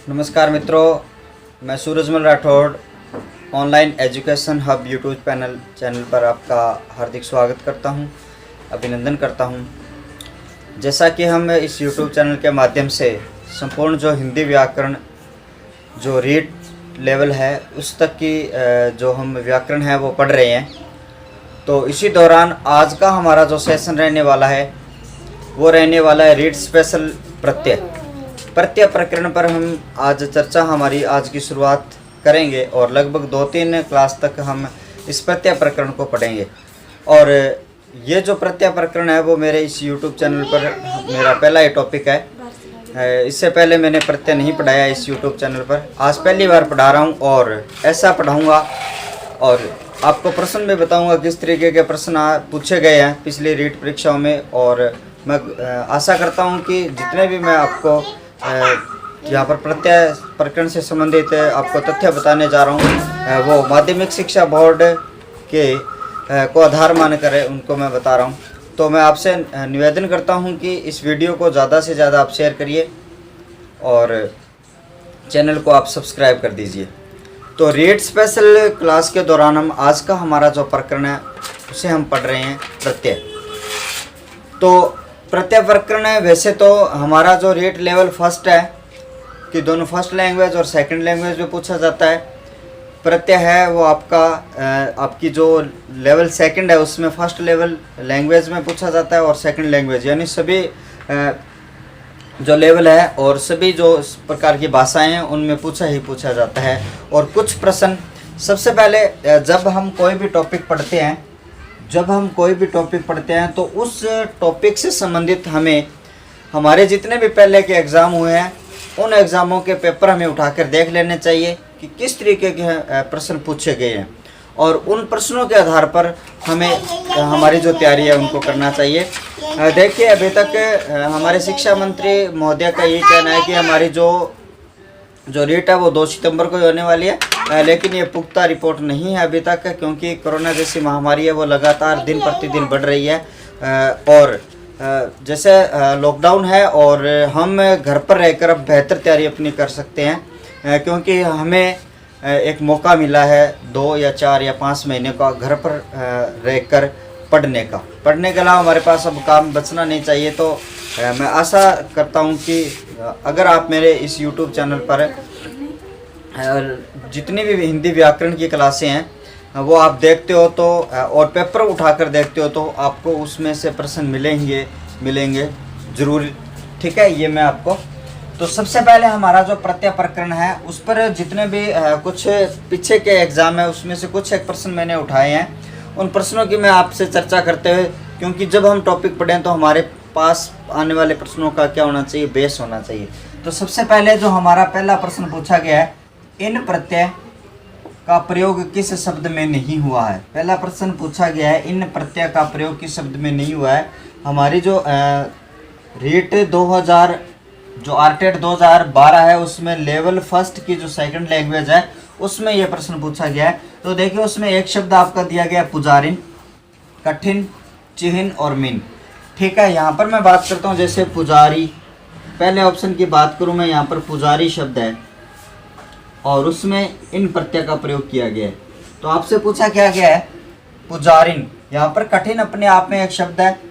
नमस्कार मित्रों, मैं Surajmal Rathore online education hub YouTube channel पर आपका हार्दिक स्वागत करता हूं, अभिनंदन करता हूं। जैसा कि हम इस यूट्यूब चैनल के माध्यम से संपूर्ण जो हिंदी व्याकरण जो रीड लेवल है उस तक की जो हम व्याकरण है वो पढ़ रहे हैं। तो इसी दौरान आज का हमारा जो सेशन रहने वाला है वो रहने वाला है रीड स्पेशल प्रत्यय प्रकरण पर हम आज चर्चा हमारी आज की शुरुआत करेंगे और लगभग 2-3 क्लास तक हम इस प्रत्यय प्रकरण को पढ़ेंगे। और ये जो प्रत्यय प्रकरण है वो मेरे इस YouTube चैनल पर मेरा पहला ही टॉपिक है। इससे पहले मैंने प्रत्यय नहीं पढ़ाया इस YouTube चैनल पर, आज पहली बार पढ़ा रहा हूँ और ऐसा पढ़ाऊँगा और आपको प्रश्न में बताऊँगा किस तरीके के प्रश्न पूछे गए हैं पिछली रीट परीक्षाओं में। और मैं आशा करता हूँ कि जितने भी मैं आपको यहाँ पर प्रत्यय प्रकरण से संबंधित आपको तथ्य बताने जा रहा हूँ वो माध्यमिक शिक्षा बोर्ड के को आधार मानकर उनको मैं बता रहा हूँ। तो मैं आपसे निवेदन करता हूँ कि इस वीडियो को ज़्यादा से ज़्यादा आप शेयर करिए और चैनल को आप सब्सक्राइब कर दीजिए। तो रीड स्पेशल क्लास के दौरान हम आज का हमारा जो प्रकरण है उसे हम पढ़ रहे हैं प्रत्यय। तो प्रत्यय प्रकरण है, वैसे तो हमारा जो रीड लेवल फर्स्ट है कि दोनों फर्स्ट लैंग्वेज और सेकंड लैंग्वेज में पूछा जाता है। प्रत्यय है वो आपका आपकी जो लेवल सेकंड है उसमें फर्स्ट लेवल लैंग्वेज में पूछा जाता है और सेकंड लैंग्वेज यानी सभी जो लेवल है और सभी जो इस प्रकार की भाषाएं हैं उनमें पूछा जाता है। और कुछ प्रश्न सबसे पहले जब हम कोई भी टॉपिक पढ़ते हैं तो उस टॉपिक से संबंधित हमें हमारे जितने भी पहले के एग्ज़ाम हुए हैं उन एग्ज़ामों के पेपर हमें उठाकर देख लेने चाहिए कि किस तरीके के प्रश्न पूछे गए हैं और उन प्रश्नों के आधार पर हमें हमारी जो तैयारी है उनको करना चाहिए। देखिए, अभी तक हमारे शिक्षा मंत्री महोदय का ये कहना है कि हमारी जो रीट है वो 2 सितंबर को होने वाली है, लेकिन ये पुख्ता रिपोर्ट नहीं है अभी तक, क्योंकि कोरोना जैसी महामारी है वो लगातार दिन प्रतिदिन बढ़ रही है। और जैसे लॉकडाउन है और हम घर पर रहकर अब बेहतर तैयारी अपनी कर सकते हैं, क्योंकि हमें एक मौका मिला है 2 या 4 या 5 महीने का घर पर रहकर पढ़ने के अलावा हमारे पास अब काम बचना नहीं चाहिए। तो मैं आशा करता हूं कि अगर आप मेरे इस YouTube चैनल पर जितनी भी हिंदी व्याकरण की क्लासें हैं वो आप देखते हो तो और पेपर उठाकर देखते हो तो आपको उसमें से प्रश्न मिलेंगे ज़रूर। ठीक है, ये मैं आपको तो सबसे पहले हमारा जो प्रत्यय प्रकरण है उस पर जितने भी कुछ पीछे के एग्ज़ाम है उसमें से कुछ एक प्रश्न मैंने उठाए हैं, उन प्रश्नों की मैं आपसे चर्चा करते हुए, क्योंकि जब हम टॉपिक पढ़ें तो हमारे पास आने वाले प्रश्नों का क्या होना चाहिए, बेस होना चाहिए। तो सबसे पहले जो हमारा पहला प्रश्न पूछा गया है, इन प्रत्यय का प्रयोग किस शब्द में नहीं हुआ है। पहला प्रश्न पूछा गया है, इन प्रत्यय का प्रयोग किस शब्द में नहीं हुआ है। हमारी जो रीट 2000 जो आरटेट 2012 है उसमें लेवल फर्स्ट की जो सेकंड लैंग्वेज है उसमें यह प्रश्न पूछा गया है। तो देखिए, उसमें एक शब्द आपका दिया गया है पुजारिन, कठिन, चिह्न और मीन। ठीक है, यहाँ पर मैं बात करता हूँ जैसे पुजारी, पहले ऑप्शन की बात करूँ मैं, यहाँ पर पुजारी शब्द है और उसमें इन प्रत्यय का प्रयोग किया गया है। तो आपसे पूछा क्या गया है, पुजारिन। यहाँ पर कठिन अपने आप में एक शब्द है,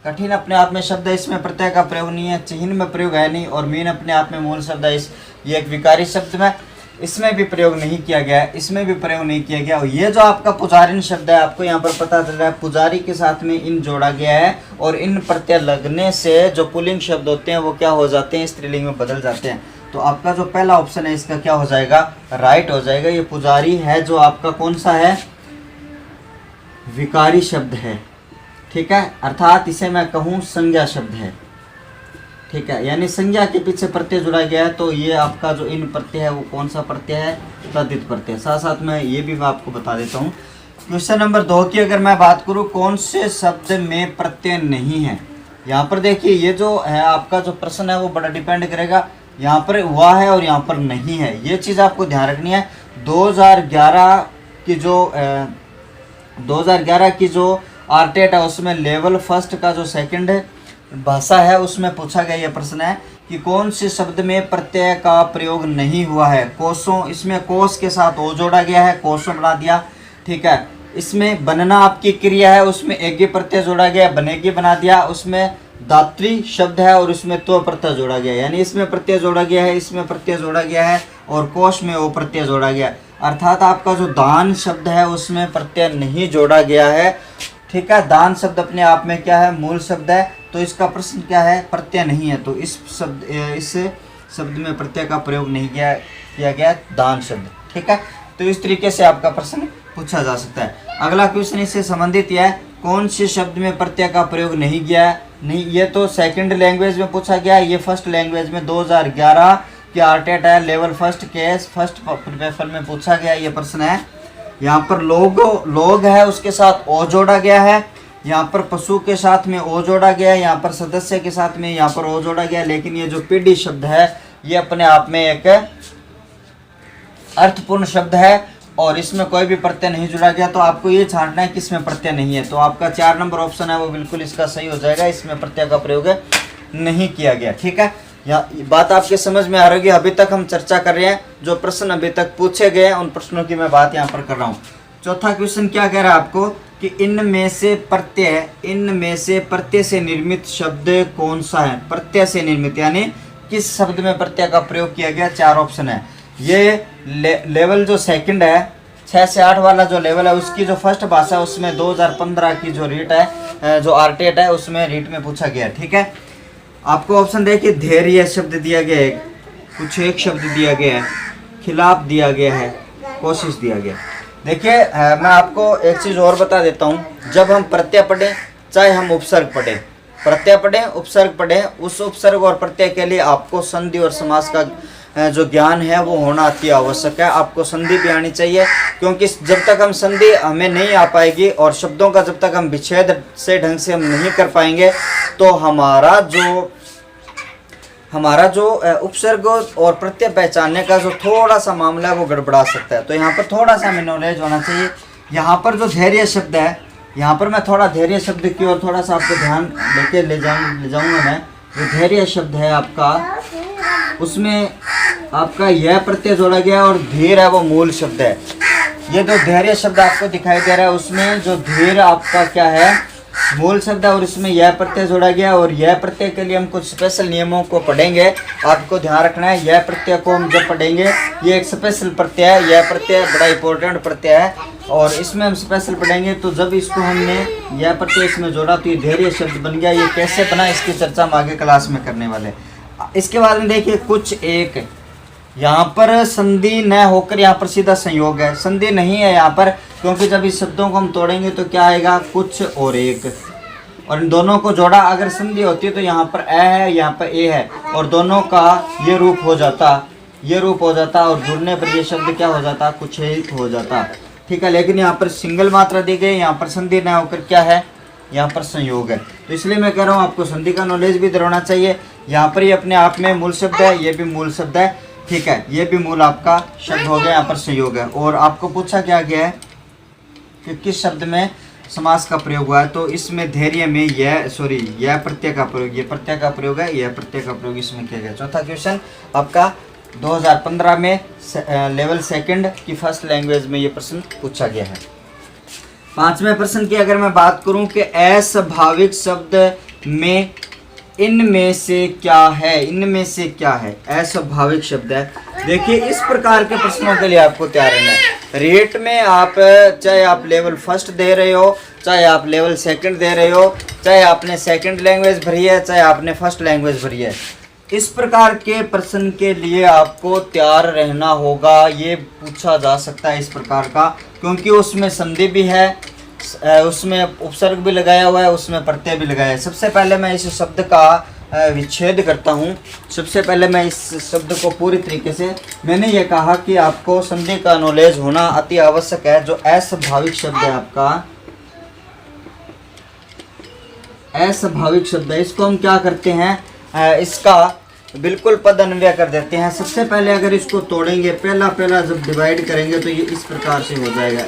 कठिन अपने आप में शब्द है, इसमें प्रत्यय का प्रयोग नहीं है, चिह्न में प्रयोग है नहीं, और मीन अपने आप में मूल शब्द है, ये एक विकारी शब्द में, इसमें भी प्रयोग नहीं किया गया है, इसमें भी प्रयोग नहीं किया गया। और ये जो आपका पुजारिन शब्द है आपको यहाँ पर पता चल रहा है पुजारी के साथ में इन जोड़ा गया है और इन प्रत्यय लगने से जो पुल्लिंग शब्द होते हैं वो क्या हो जाते हैं, स्त्रीलिंग में बदल जाते हैं। तो आपका जो पहला ऑप्शन है इसका क्या हो जाएगा, राइट हो जाएगा। ये पुजारी है जो आपका कौन सा है, विकारी शब्द है। ठीक है, अर्थात इसे मैं कहूँ संज्ञा शब्द है। ठीक है, यानी संज्ञा के पीछे प्रत्यय जुड़ा गया है। तो ये आपका जो इन प्रत्यय है वो कौन सा प्रत्यय है, तद्धित प्रत्यय। साथ साथ में ये भी मैं आपको बता देता हूँ। क्वेश्चन नंबर 2 की अगर मैं बात करूँ, कौन से शब्द में प्रत्यय नहीं है। यहाँ पर देखिए, ये जो है आपका जो प्रश्न है वो बड़ा डिपेंड करेगा, यहाँ पर हुआ है और यहाँ पर नहीं है, ये चीज़ आपको ध्यान रखनी है। 2011 की जो आरटेट है उसमें लेवल फर्स्ट का जो सेकंड भाषा है उसमें पूछा गया ये प्रश्न है कि कौन से शब्द में प्रत्यय का प्रयोग नहीं हुआ है। कोसों, इसमें कोस के साथ ओ जोड़ा गया है, कोसों बना दिया, ठीक है। इसमें बनना आपकी क्रिया है, उसमें एगे प्रत्यय जोड़ा गया, बनेगी बना दिया। उसमें दात्री शब्द है और उसमें तो प्रत्यय जोड़ा गया है, यानी इसमें प्रत्यय जोड़ा गया है, इसमें प्रत्यय जोड़ा गया है और कोश में वो प्रत्यय जोड़ा गया है। अर्थात आपका जो दान शब्द है उसमें प्रत्यय नहीं जोड़ा गया है, ठीक है। दान शब्द अपने आप में क्या है, मूल शब्द है, तो इसका प्रश्न क्या है, प्रत्यय नहीं है, तो इस शब्द में प्रत्यय का प्रयोग नहीं किया गया दान शब्द, ठीक है। तो इस तरीके से आपका प्रश्न पूछा जा सकता है। अगला क्वेश्चन इससे संबंधित यह है, कौन से शब्द में प्रत्यय का प्रयोग नहीं किया है। नहीं, ये तो सेकंड लैंग्वेज में पूछा गया, ये फर्स्ट लैंग्वेज में 2011 के आरटेट है, लेवल फर्स्ट के फर्स्ट पेपर में पूछा गया ये प्रश्न है। यहाँ पर लोग है, उसके साथ ओ जोड़ा गया है, यहाँ पर पशु के साथ में ओ जोड़ा गया है, यहाँ पर सदस्य के साथ में यहाँ पर ओ जोड़ा गया है। लेकिन ये जो पीढ़ी शब्द है ये अपने आप में एक अर्थपूर्ण शब्द है और इसमें कोई भी प्रत्यय नहीं जुड़ा गया, तो आपको ये छांटना है कि इसमें प्रत्यय नहीं है। तो आपका 4 नंबर ऑप्शन है वो बिल्कुल इसका सही हो जाएगा, इसमें प्रत्यय का प्रयोग नहीं किया गया, ठीक है। बात आपके समझ में आ रही है। अभी तक हम चर्चा कर रहे हैं, जो प्रश्न अभी तक पूछे गए उन प्रश्नों की मैं बात यहाँ पर कर रहा हूँ। चौथा क्वेश्चन क्या कह रहा है आपको कि इनमें से प्रत्यय से निर्मित शब्द कौन सा है। प्रत्यय से निर्मित यानी किस शब्द में प्रत्यय का प्रयोग किया गया, 4 ऑप्शन है। ये लेवल जो सेकंड है, 6 से 8 वाला जो लेवल है, उसकी जो फर्स्ट भाषा है उसमें 2015 की जो रीट है, जो आरटेट है, उसमें रीट में पूछा गया, ठीक है। आपको ऑप्शन देखिए, धैर्य शब्द दिया गया है, कुछ एक शब्द दिया गया है, खिलाफ दिया गया है, कोशिश दिया गया। देखिए मैं आपको एक चीज़ और बता देता हूँ, जब हम प्रत्यय पढ़ें चाहे हम उपसर्ग पढ़ें, प्रत्यय पढ़ें उपसर्ग पढ़ें, उस उपसर्ग और प्रत्यय के लिए आपको संधि और समास का जो ज्ञान है वो होना अति आवश्यक है। आपको संधि भी आनी चाहिए, क्योंकि जब तक हम संधि हमें नहीं आ पाएगी और शब्दों का जब तक हम विच्छेद से ढंग से हम नहीं कर पाएंगे तो हमारा जो उपसर्ग और प्रत्यय पहचानने का जो थोड़ा सा मामला है वो गड़बड़ा सकता है। तो यहाँ पर थोड़ा सा हमें नॉलेज होना चाहिए। यहाँ पर जो धैर्य शब्द है, यहाँ पर मैं थोड़ा धैर्य शब्द की ओर थोड़ा सा आपको ध्यान ले जाऊँगा मैं। जो धैर्य शब्द है आपका, उसमें आपका यह प्रत्यय जोड़ा गया और धीर है वो मूल शब्द है। ये जो धैर्य शब्द आपको दिखाई दे रहा है उसमें जो धीर आपका क्या है, मूल शब्द है और इसमें यह प्रत्यय जोड़ा गया। और यह प्रत्यय के लिए हम कुछ स्पेशल नियमों को पढ़ेंगे, आपको ध्यान रखना है। यह प्रत्यय को हम जब पढ़ेंगे, ये एक स्पेशल प्रत्यय है, यह प्रत्यय बड़ा इंपॉर्टेंट प्रत्यय है और इसमें हम स्पेशल पढ़ेंगे। तो जब इसको हमने यह प्रत्यय इसमें जोड़ा तो ये धैर्य शब्द बन गया। ये कैसे बना इसकी चर्चा हम आगे क्लास में करने वाले। इसके बाद में देखिए कुछ एक, यहाँ पर संधि न होकर यहाँ पर सीधा संयोग है, संधि नहीं है यहाँ पर, क्योंकि जब इस शब्दों को हम तोड़ेंगे तो क्या आएगा, कुछ और एक, और इन दोनों को जोड़ा अगर संधि होती है तो यहाँ पर ए है, यहाँ पर ए है और दोनों का ये रूप हो जाता और जुड़ने पर ये शब्द क्या हो जाता, कुछ एक हो जाता, ठीक है। लेकिन यहाँ पर सिंगल मात्रा दी गई, यहाँ पर संधि न होकर क्या है, यहाँ पर संयोग है। तो इसलिए मैं कह रहा हूँ आपको संधि का नॉलेज भी इधर होना चाहिए। यहाँ पर ये अपने आप में मूल शब्द है, ये भी मूल शब्द है, ठीक है, ये भी मूल आपका शब्द हो गया, यहाँ पर संयोग है। और आपको पूछा क्या गया है कि किस शब्द में समास का प्रयोग हुआ है, तो इसमें धैर्य में यह प्रत्यय का प्रयोग, ये प्रत्यय का प्रयोग है, यह प्रत्यय का प्रयोग इसमें किया गया। चौथा क्वेश्चन आपका 2015 में लेवल सेकंड की फर्स्ट लैंग्वेज में ये प्रश्न पूछा गया है। 5वें प्रश्न की अगर मैं बात करूं कि अस्वाभाविक शब्द में इनमें से क्या है, इनमें से क्या है, अस्वाभाविक शब्द है। देखिए इस प्रकार के प्रश्नों के लिए आपको तैयार रहना है। रेट में आप चाहे आप लेवल फर्स्ट दे रहे हो, चाहे आप लेवल सेकंड दे रहे हो, चाहे आपने सेकंड लैंग्वेज भरी है, चाहे आपने फर्स्ट लैंग्वेज भरी है, इस प्रकार के प्रश्न के लिए आपको तैयार रहना होगा। ये पूछा जा सकता है इस प्रकार का, क्योंकि उसमें संधि भी है, उसमें उपसर्ग भी लगाया हुआ है, उसमें प्रत्यय भी लगाया है। सबसे पहले मैं इस शब्द का विच्छेद करता हूँ। सबसे पहले मैं इस शब्द को पूरी तरीके से, मैंने ये कहा कि आपको संधि का नॉलेज होना अति आवश्यक है। जो अस्वाभाविक शब्द है आपका, अस्वाभाविक शब्द है, इसको हम क्या करते हैं, इसका बिल्कुल पद अन्वय कर देते हैं। सबसे पहले अगर इसको तोड़ेंगे, पहला जब डिवाइड करेंगे तो ये इस प्रकार से हो जाएगा,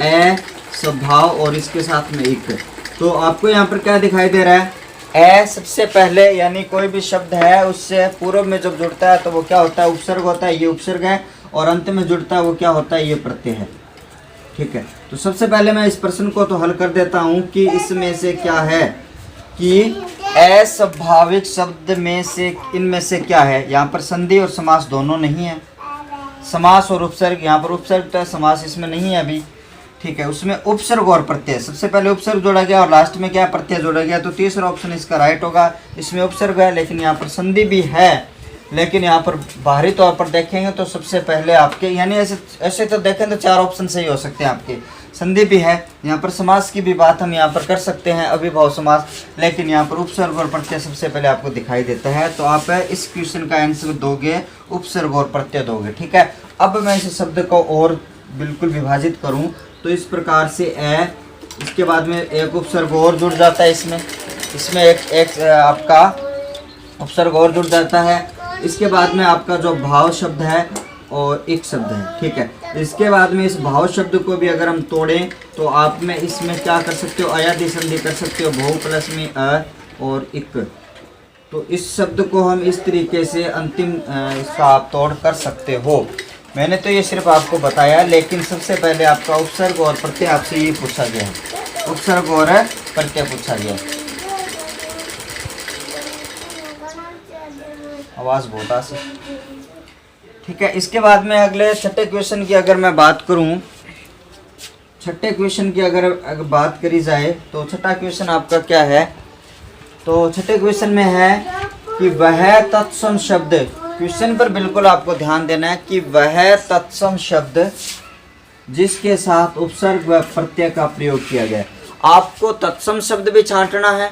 ए स्वभाव और इसके साथ में एक। तो आपको यहाँ पर क्या दिखाई दे रहा है, ए सबसे पहले यानी कोई भी शब्द है उससे पूर्व में जब जुड़ता है तो वो क्या होता है, उपसर्ग होता है, ये उपसर्ग है। और अंत में जुड़ता है वो क्या होता है, ये प्रत्यय है। ठीक है, तो सबसे पहले मैं इस प्रश्न को तो हल कर देता हूँ कि इसमें से क्या है, कि अस्वाभाविक शब्द में से इनमें से क्या है। यहाँ पर संधि और समास दोनों नहीं है, समास और उपसर्ग, यहाँ पर उपसर्ग तो समास इसमें नहीं है अभी। ठीक है, उसमें उपसर्ग और प्रत्यय, सबसे पहले उपसर्ग जोड़ा गया और लास्ट में क्या प्रत्यय जोड़ा गया, तो तीसरा ऑप्शन इसका राइट होगा। इसमें उपसर्ग है लेकिन यहाँ पर संधि भी है, लेकिन यहाँ पर बाहरी तौर पर देखेंगे तो सबसे पहले आपके यानी ऐसे तो देखें तो 4 ऑप्शन सही हो सकते हैं आपके। संधि भी है, यहाँ पर समास की भी बात हम यहाँ पर कर सकते हैं, अभिभाव समास, लेकिन यहाँ पर उपसर्ग और प्रत्यय सबसे पहले आपको दिखाई देता है। तो आप इस क्वेश्चन का आंसर दोगे उपसर्ग और प्रत्यय दोगे। ठीक है, अब मैं इस शब्द को और बिल्कुल विभाजित करूँ तो इस प्रकार से इसके बाद में एक उपसर्ग और जुड़ जाता है, इसमें एक आपका उपसर्ग और जुड़ जाता है। इसके बाद में आपका जो भाव शब्द है और एक शब्द है। ठीक है, इसके बाद में इस भाव शब्द को भी अगर हम तोड़ें तो आप में इसमें क्या कर सकते हो, अयादि संधि कर सकते हो, बहु प्लस में अ और इक। तो इस शब्द को हम इस तरीके से अंतिम इसका आप तोड़ कर सकते हो। मैंने तो ये सिर्फ आपको बताया, लेकिन सबसे पहले आपका उपसर्ग और प्रत्यय आपसे ये पूछा गया है, उपसर्ग और प्रत्यय पूछा गया है। आवाज़ बहुत आसी। ठीक है, इसके बाद में अगले छठे क्वेश्चन की अगर मैं बात करूं, छठे क्वेश्चन की अगर बात करी जाए तो छठा क्वेश्चन आपका क्या है, तो छठे क्वेश्चन में है कि वह तत्सम शब्द, क्वेश्चन पर बिल्कुल आपको ध्यान देना है कि वह तत्सम शब्द जिसके साथ उपसर्ग व प्रत्यय का प्रयोग किया गया। आपको तत्सम शब्द भी छांटना है,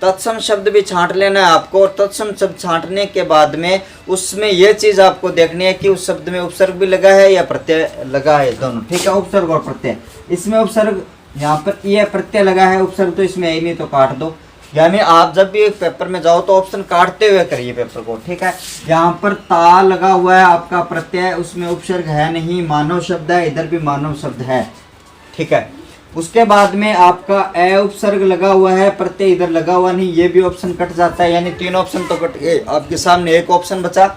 तत्सम शब्द भी छांट लेना है आपको, और तत्सम शब्द छांटने के बाद में उसमें यह चीज़ आपको देखनी है कि उस शब्द में उपसर्ग भी लगा है या प्रत्यय लगा है, दोनों। ठीक है, उपसर्ग और प्रत्यय, इसमें उपसर्ग यहाँ पर यह प्रत्यय लगा है, उपसर्ग तो इसमें है ही नहीं, तो काट दो। यानी आप जब भी एक पेपर में जाओ तो ऑप्शन काटते हुए करिए पेपर को। ठीक है, यहाँ पर ता लगा हुआ है आपका प्रत्यय, उसमें उपसर्ग है नहीं, मानव शब्द है, इधर भी मानव शब्द है। ठीक है, उसके बाद में आपका ए उपसर्ग लगा हुआ है, प्रत्यय इधर लगा हुआ नहीं, ये भी ऑप्शन कट जाता है, यानी 3 ऑप्शन तो कट गए, आपके सामने एक ऑप्शन बचा।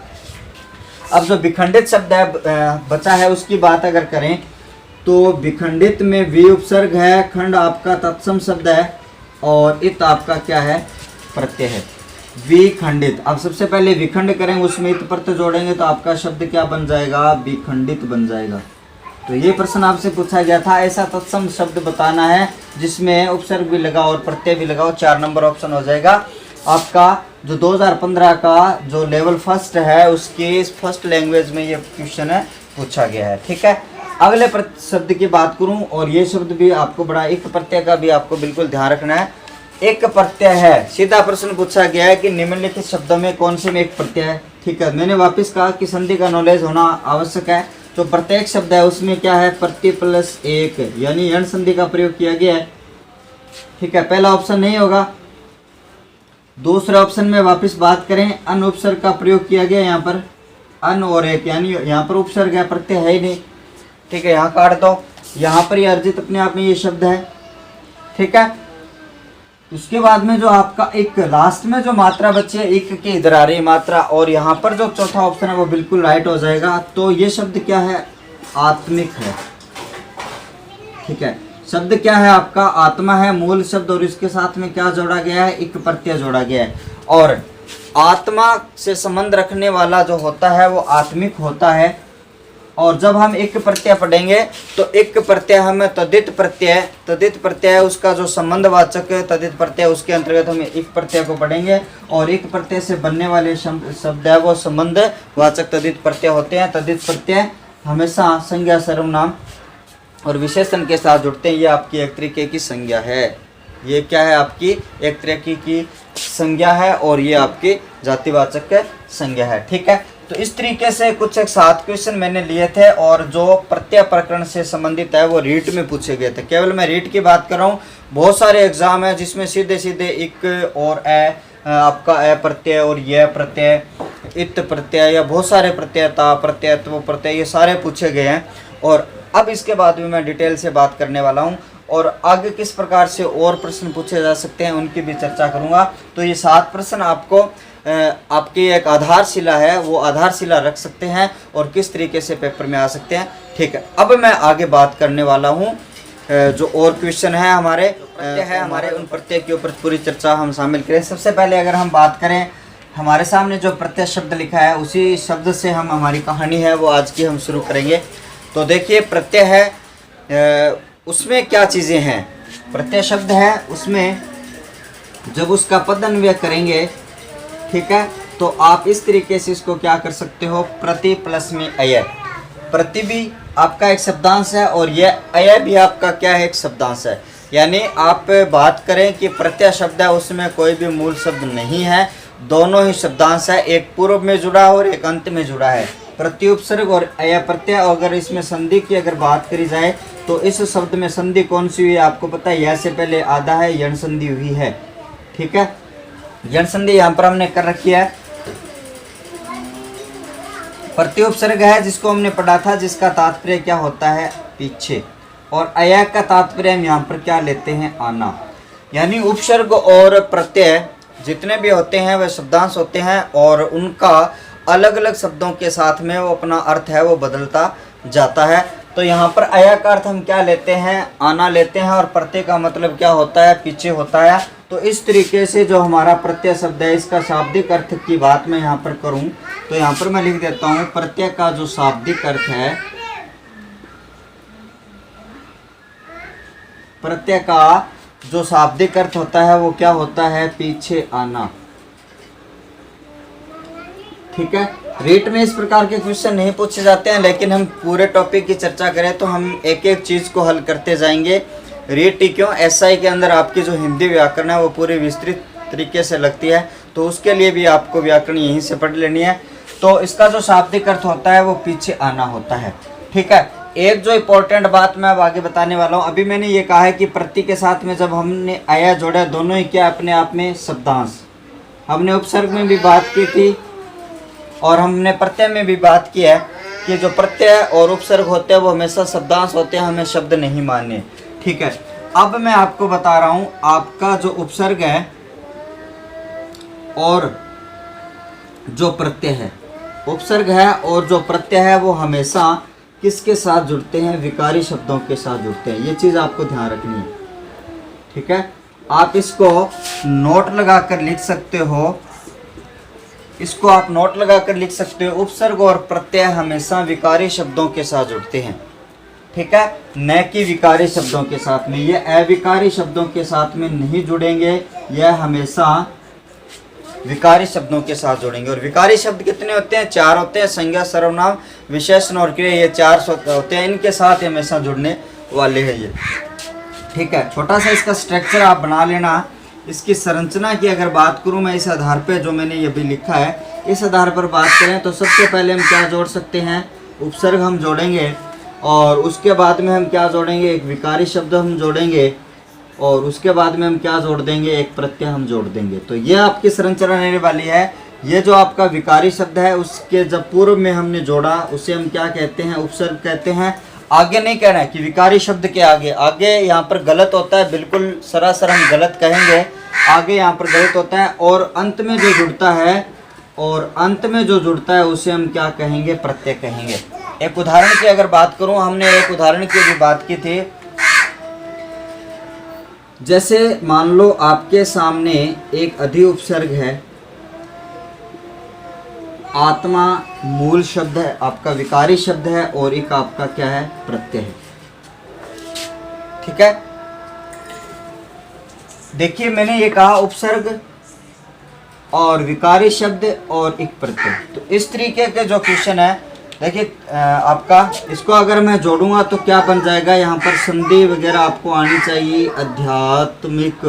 अब जो विखंडित शब्द है बचा है उसकी बात अगर करें तो विखंडित में वी उपसर्ग है, खंड आपका तत्सम शब्द है और इत आपका क्या है, प्रत्यय है, विखंडित। अब सबसे पहले विखंड करें, उसमें इत प्रत्यय जोड़ेंगे तो आपका शब्द क्या बन जाएगा, विखंडित बन जाएगा। तो ये प्रश्न आपसे पूछा गया था, ऐसा तत्सम शब्द बताना है जिसमें उपसर्ग भी लगा और प्रत्यय भी लगा, 4 नंबर ऑप्शन हो जाएगा आपका। जो 2015 का जो लेवल फर्स्ट है उसके फर्स्ट लैंग्वेज में ये क्वेश्चन है पूछा गया है। ठीक है, अगले शब्द की बात करूं, और ये शब्द भी आपको बड़ा, एक प्रत्यय का भी आपको बिल्कुल ध्यान रखना है। एक प्रत्यय है, सीधा प्रश्न पूछा गया है कि निम्नलिखित शब्दों में कौन से में एक प्रत्यय है। ठीक है, मैंने वापस कहा कि संधि का नॉलेज होना आवश्यक है। जो प्रत्येक शब्द है उसमें क्या है, प्रत्यय प्लस एक, यानी यण संधि का प्रयोग किया गया है। ठीक है, पहला ऑप्शन नहीं होगा। दूसरे ऑप्शन में वापस बात करें, अन उपसर्ग का प्रयोग किया गया, यहाँ पर अन और एक, यानी यहाँ पर उपसर्ग है, प्रत्यय है ही नहीं। ठीक है, यहाँ काट दो, यहाँ पर ये अर्जित अपने आप में ये शब्द है। ठीक है, उसके बाद में जो आपका एक लास्ट में जो मात्रा बची है, एक के इधर आ रही मात्रा, और यहाँ पर जो चौथा ऑप्शन है वो बिल्कुल राइट हो जाएगा। तो ये शब्द क्या है, आत्मिक है। ठीक है, शब्द क्या है आपका, आत्मा है मूल शब्द, और इसके साथ में क्या जोड़ा गया है, एक प्रत्यय जोड़ा गया है। और आत्मा से संबंध रखने वाला जो होता है वो आत्मिक होता है। और जब हम एक प्रत्यय पढ़ेंगे तो एक प्रत्यय हमें तदित प्रत्यय उसका जो संबंधवाचक है तदित प्रत्यय, उसके अंतर्गत हम एक प्रत्यय को पढ़ेंगे, और एक प्रत्यय से बनने वाले शब्द है वो संबंधवाचक तदित प्रत्यय होते हैं। तदित प्रत्यय हमेशा संज्ञा, सर्वनाम और विशेषण के साथ जुड़ते हैं। ये आपकी एक तरीके की संज्ञा है, ये क्या है, आपकी एक तरीके की संज्ञा है, और ये आपकी जातिवाचक संज्ञा है। ठीक है, तो इस तरीके से कुछ एक 7 क्वेश्चन मैंने लिए थे, और जो प्रत्यय प्रकरण से संबंधित है वो रीट में पूछे गए थे। केवल मैं रीट की बात कर रहा हूँ, बहुत सारे एग्जाम है जिसमें सीधे सीधे इक और आपका ए प्रत्यय और यह प्रत्यय, इत प्रत्यय, या बहुत सारे प्रत्यय, ता प्रत्यय, तो प्रत्यय, ये सारे पूछे गए हैं। और अब इसके बाद भी मैं डिटेल से बात करने वाला हूँ, और आगे किस प्रकार से और प्रश्न पूछे जा सकते हैं उनकी भी चर्चा करूंगा। तो ये 7 प्रश्न आपको आपकी एक आधारशिला है, वो आधारशिला रख सकते हैं और किस तरीके से पेपर में आ सकते हैं। ठीक है, अब मैं आगे बात करने वाला हूँ जो और क्वेश्चन है हमारे उन प्रत्यय के ऊपर पूरी चर्चा हम शामिल करें। सबसे पहले अगर हम बात करें, हमारे सामने जो प्रत्यय शब्द लिखा है उसी शब्द से हम हमारी कहानी है वो आज की हम शुरू करेंगे। तो देखिए, प्रत्यय है उसमें क्या चीज़ें हैं। प्रत्यय शब्द है, उसमें जब उसका पदान्वय करेंगे, ठीक है, तो आप इस तरीके से इसको क्या कर सकते हो, प्रति प्लस में अय। प्रति भी आपका एक शब्दांश है और यह अय भी आपका क्या है, एक शब्दांश है। यानी आप बात करें कि प्रत्यय शब्द है उसमें कोई भी मूल शब्द नहीं है, दोनों ही शब्दांश है, एक पूर्व में जुड़ा है और एक अंत में जुड़ा है। प्रति उपसर्ग और अय प्रत्यय। अगर इसमें संधि की अगर बात करी जाए तो इस शब्द में संधि कौन सी हुई है आपको पता है, यह से पहले आधा है, यण संधि हुई है। ठीक है, यण संधि यहाँ पर हमने कर रखी है। प्रति उपसर्ग है जिसको हमने पढ़ा था, जिसका तात्पर्य क्या होता है, पीछे। और अय का तात्पर्य हम यहाँ पर क्या लेते हैं, आना। यानी उपसर्ग और प्रत्यय जितने भी होते हैं वह शब्दांश होते हैं और उनका अलग अलग शब्दों के साथ में वो अपना अर्थ है वो बदलता जाता है। तो यहाँ पर अय का अर्थ हम क्या लेते हैं, आना लेते हैं, और प्रत्यय का मतलब क्या होता है, पीछे होता है। तो इस तरीके से जो हमारा प्रत्यय शब्द है इसका शाब्दिक अर्थ की बात मैं यहाँ पर करूँ तो यहाँ पर मैं लिख देता हूँ, प्रत्यय का जो शाब्दिक अर्थ है, प्रत्यय का जो शाब्दिक अर्थ होता है वो क्या होता है, पीछे आना। ठीक है, रेट में इस प्रकार के क्वेश्चन नहीं पूछे जाते हैं, लेकिन हम पूरे टॉपिक की चर्चा करें तो हम एक एक चीज़ को हल करते जाएंगे। रेट ही क्यों, एसआई के अंदर आपकी जो हिंदी व्याकरण है वो पूरी विस्तृत तरीके से लगती है, तो उसके लिए भी आपको व्याकरण यहीं से पढ़ लेनी है। तो इसका जो शाब्दिक अर्थ होता है वो पीछे आना होता है। ठीक है, एक जो इम्पोर्टेंट बात मैं अब आगे बताने वाला हूँ, अभी मैंने ये कहा है कि प्रति के साथ में जब हमने अय जोड़ा, दोनों ही क्या अपने आप में शब्दांश। हमने उपसर्ग में भी बात की थी और हमने प्रत्यय में भी बात की है कि जो प्रत्यय और उपसर्ग होते हैं वो हमेशा शब्दांश होते हैं, हमें शब्द नहीं मानने। ठीक है, अब मैं आपको बता रहा हूँ, आपका जो उपसर्ग है और जो प्रत्यय है, उपसर्ग है और जो प्रत्यय है वो हमेशा किसके साथ जुड़ते हैं, विकारी शब्दों के साथ जुड़ते हैं। ये चीज़ आपको ध्यान रखनी है। ठीक है, आप इसको नोट लगा कर लिख सकते हो, इसको आप नोट लगा कर लिख सकते हो। उपसर्ग और प्रत्यय हमेशा विकारी शब्दों के साथ जुड़ते हैं। ठीक है, न कि विकारी शब्दों के साथ में, ये अविकारी शब्दों के साथ में नहीं जुड़ेंगे, यह हमेशा विकारी शब्दों के साथ जुड़ेंगे। और विकारी शब्द कितने होते हैं, 4 होते हैं, संज्ञा, सर्वनाम, विशेषण और क्रिया, ये 4 होते हैं, इनके साथ हमेशा जुड़ने वाले हैं ये। ठीक है, छोटा सा इसका स्ट्रक्चर आप बना लेना। इसकी संरचना की अगर बात करूं मैं, इस आधार पे जो मैंने ये भी लिखा है, इस आधार पर बात करें तो सबसे पहले हम क्या जोड़ सकते हैं, उपसर्ग हम जोड़ेंगे और उसके बाद में हम क्या जोड़ेंगे, एक विकारी शब्द हम जोड़ेंगे और उसके बाद में हम क्या जोड़ देंगे, एक प्रत्यय हम जोड़ देंगे। तो ये आपकी संरचना रहने वाली है। ये जो आपका विकारी शब्द है उसके जब पूर्व में हमने जोड़ा उसे हम क्या कहते हैं, उपसर्ग कहते हैं। आगे नहीं कहना है कि विकारी शब्द के आगे, आगे यहाँ पर गलत होता है, बिल्कुल सरासर हम गलत कहेंगे, आगे यहाँ पर गलत होता है। और अंत में जो जुड़ता है, और अंत में जो जुड़ता है उसे हम क्या कहेंगे, प्रत्यय कहेंगे। एक उदाहरण की अगर बात करूं, हमने एक उदाहरण की भी बात की थी। जैसे मान लो आपके सामने एक अधि उपसर्ग है, आत्मा मूल शब्द है, आपका विकारी शब्द है, और एक आपका क्या है, प्रत्यय है। ठीक है, देखिए मैंने ये कहा उपसर्ग और विकारी शब्द और एक प्रत्यय। तो इस तरीके के जो क्वेश्चन है, देखिए आपका इसको अगर मैं जोड़ूंगा तो क्या बन जाएगा, यहाँ पर संधि वगैरह आपको आनी चाहिए, आध्यात्मिक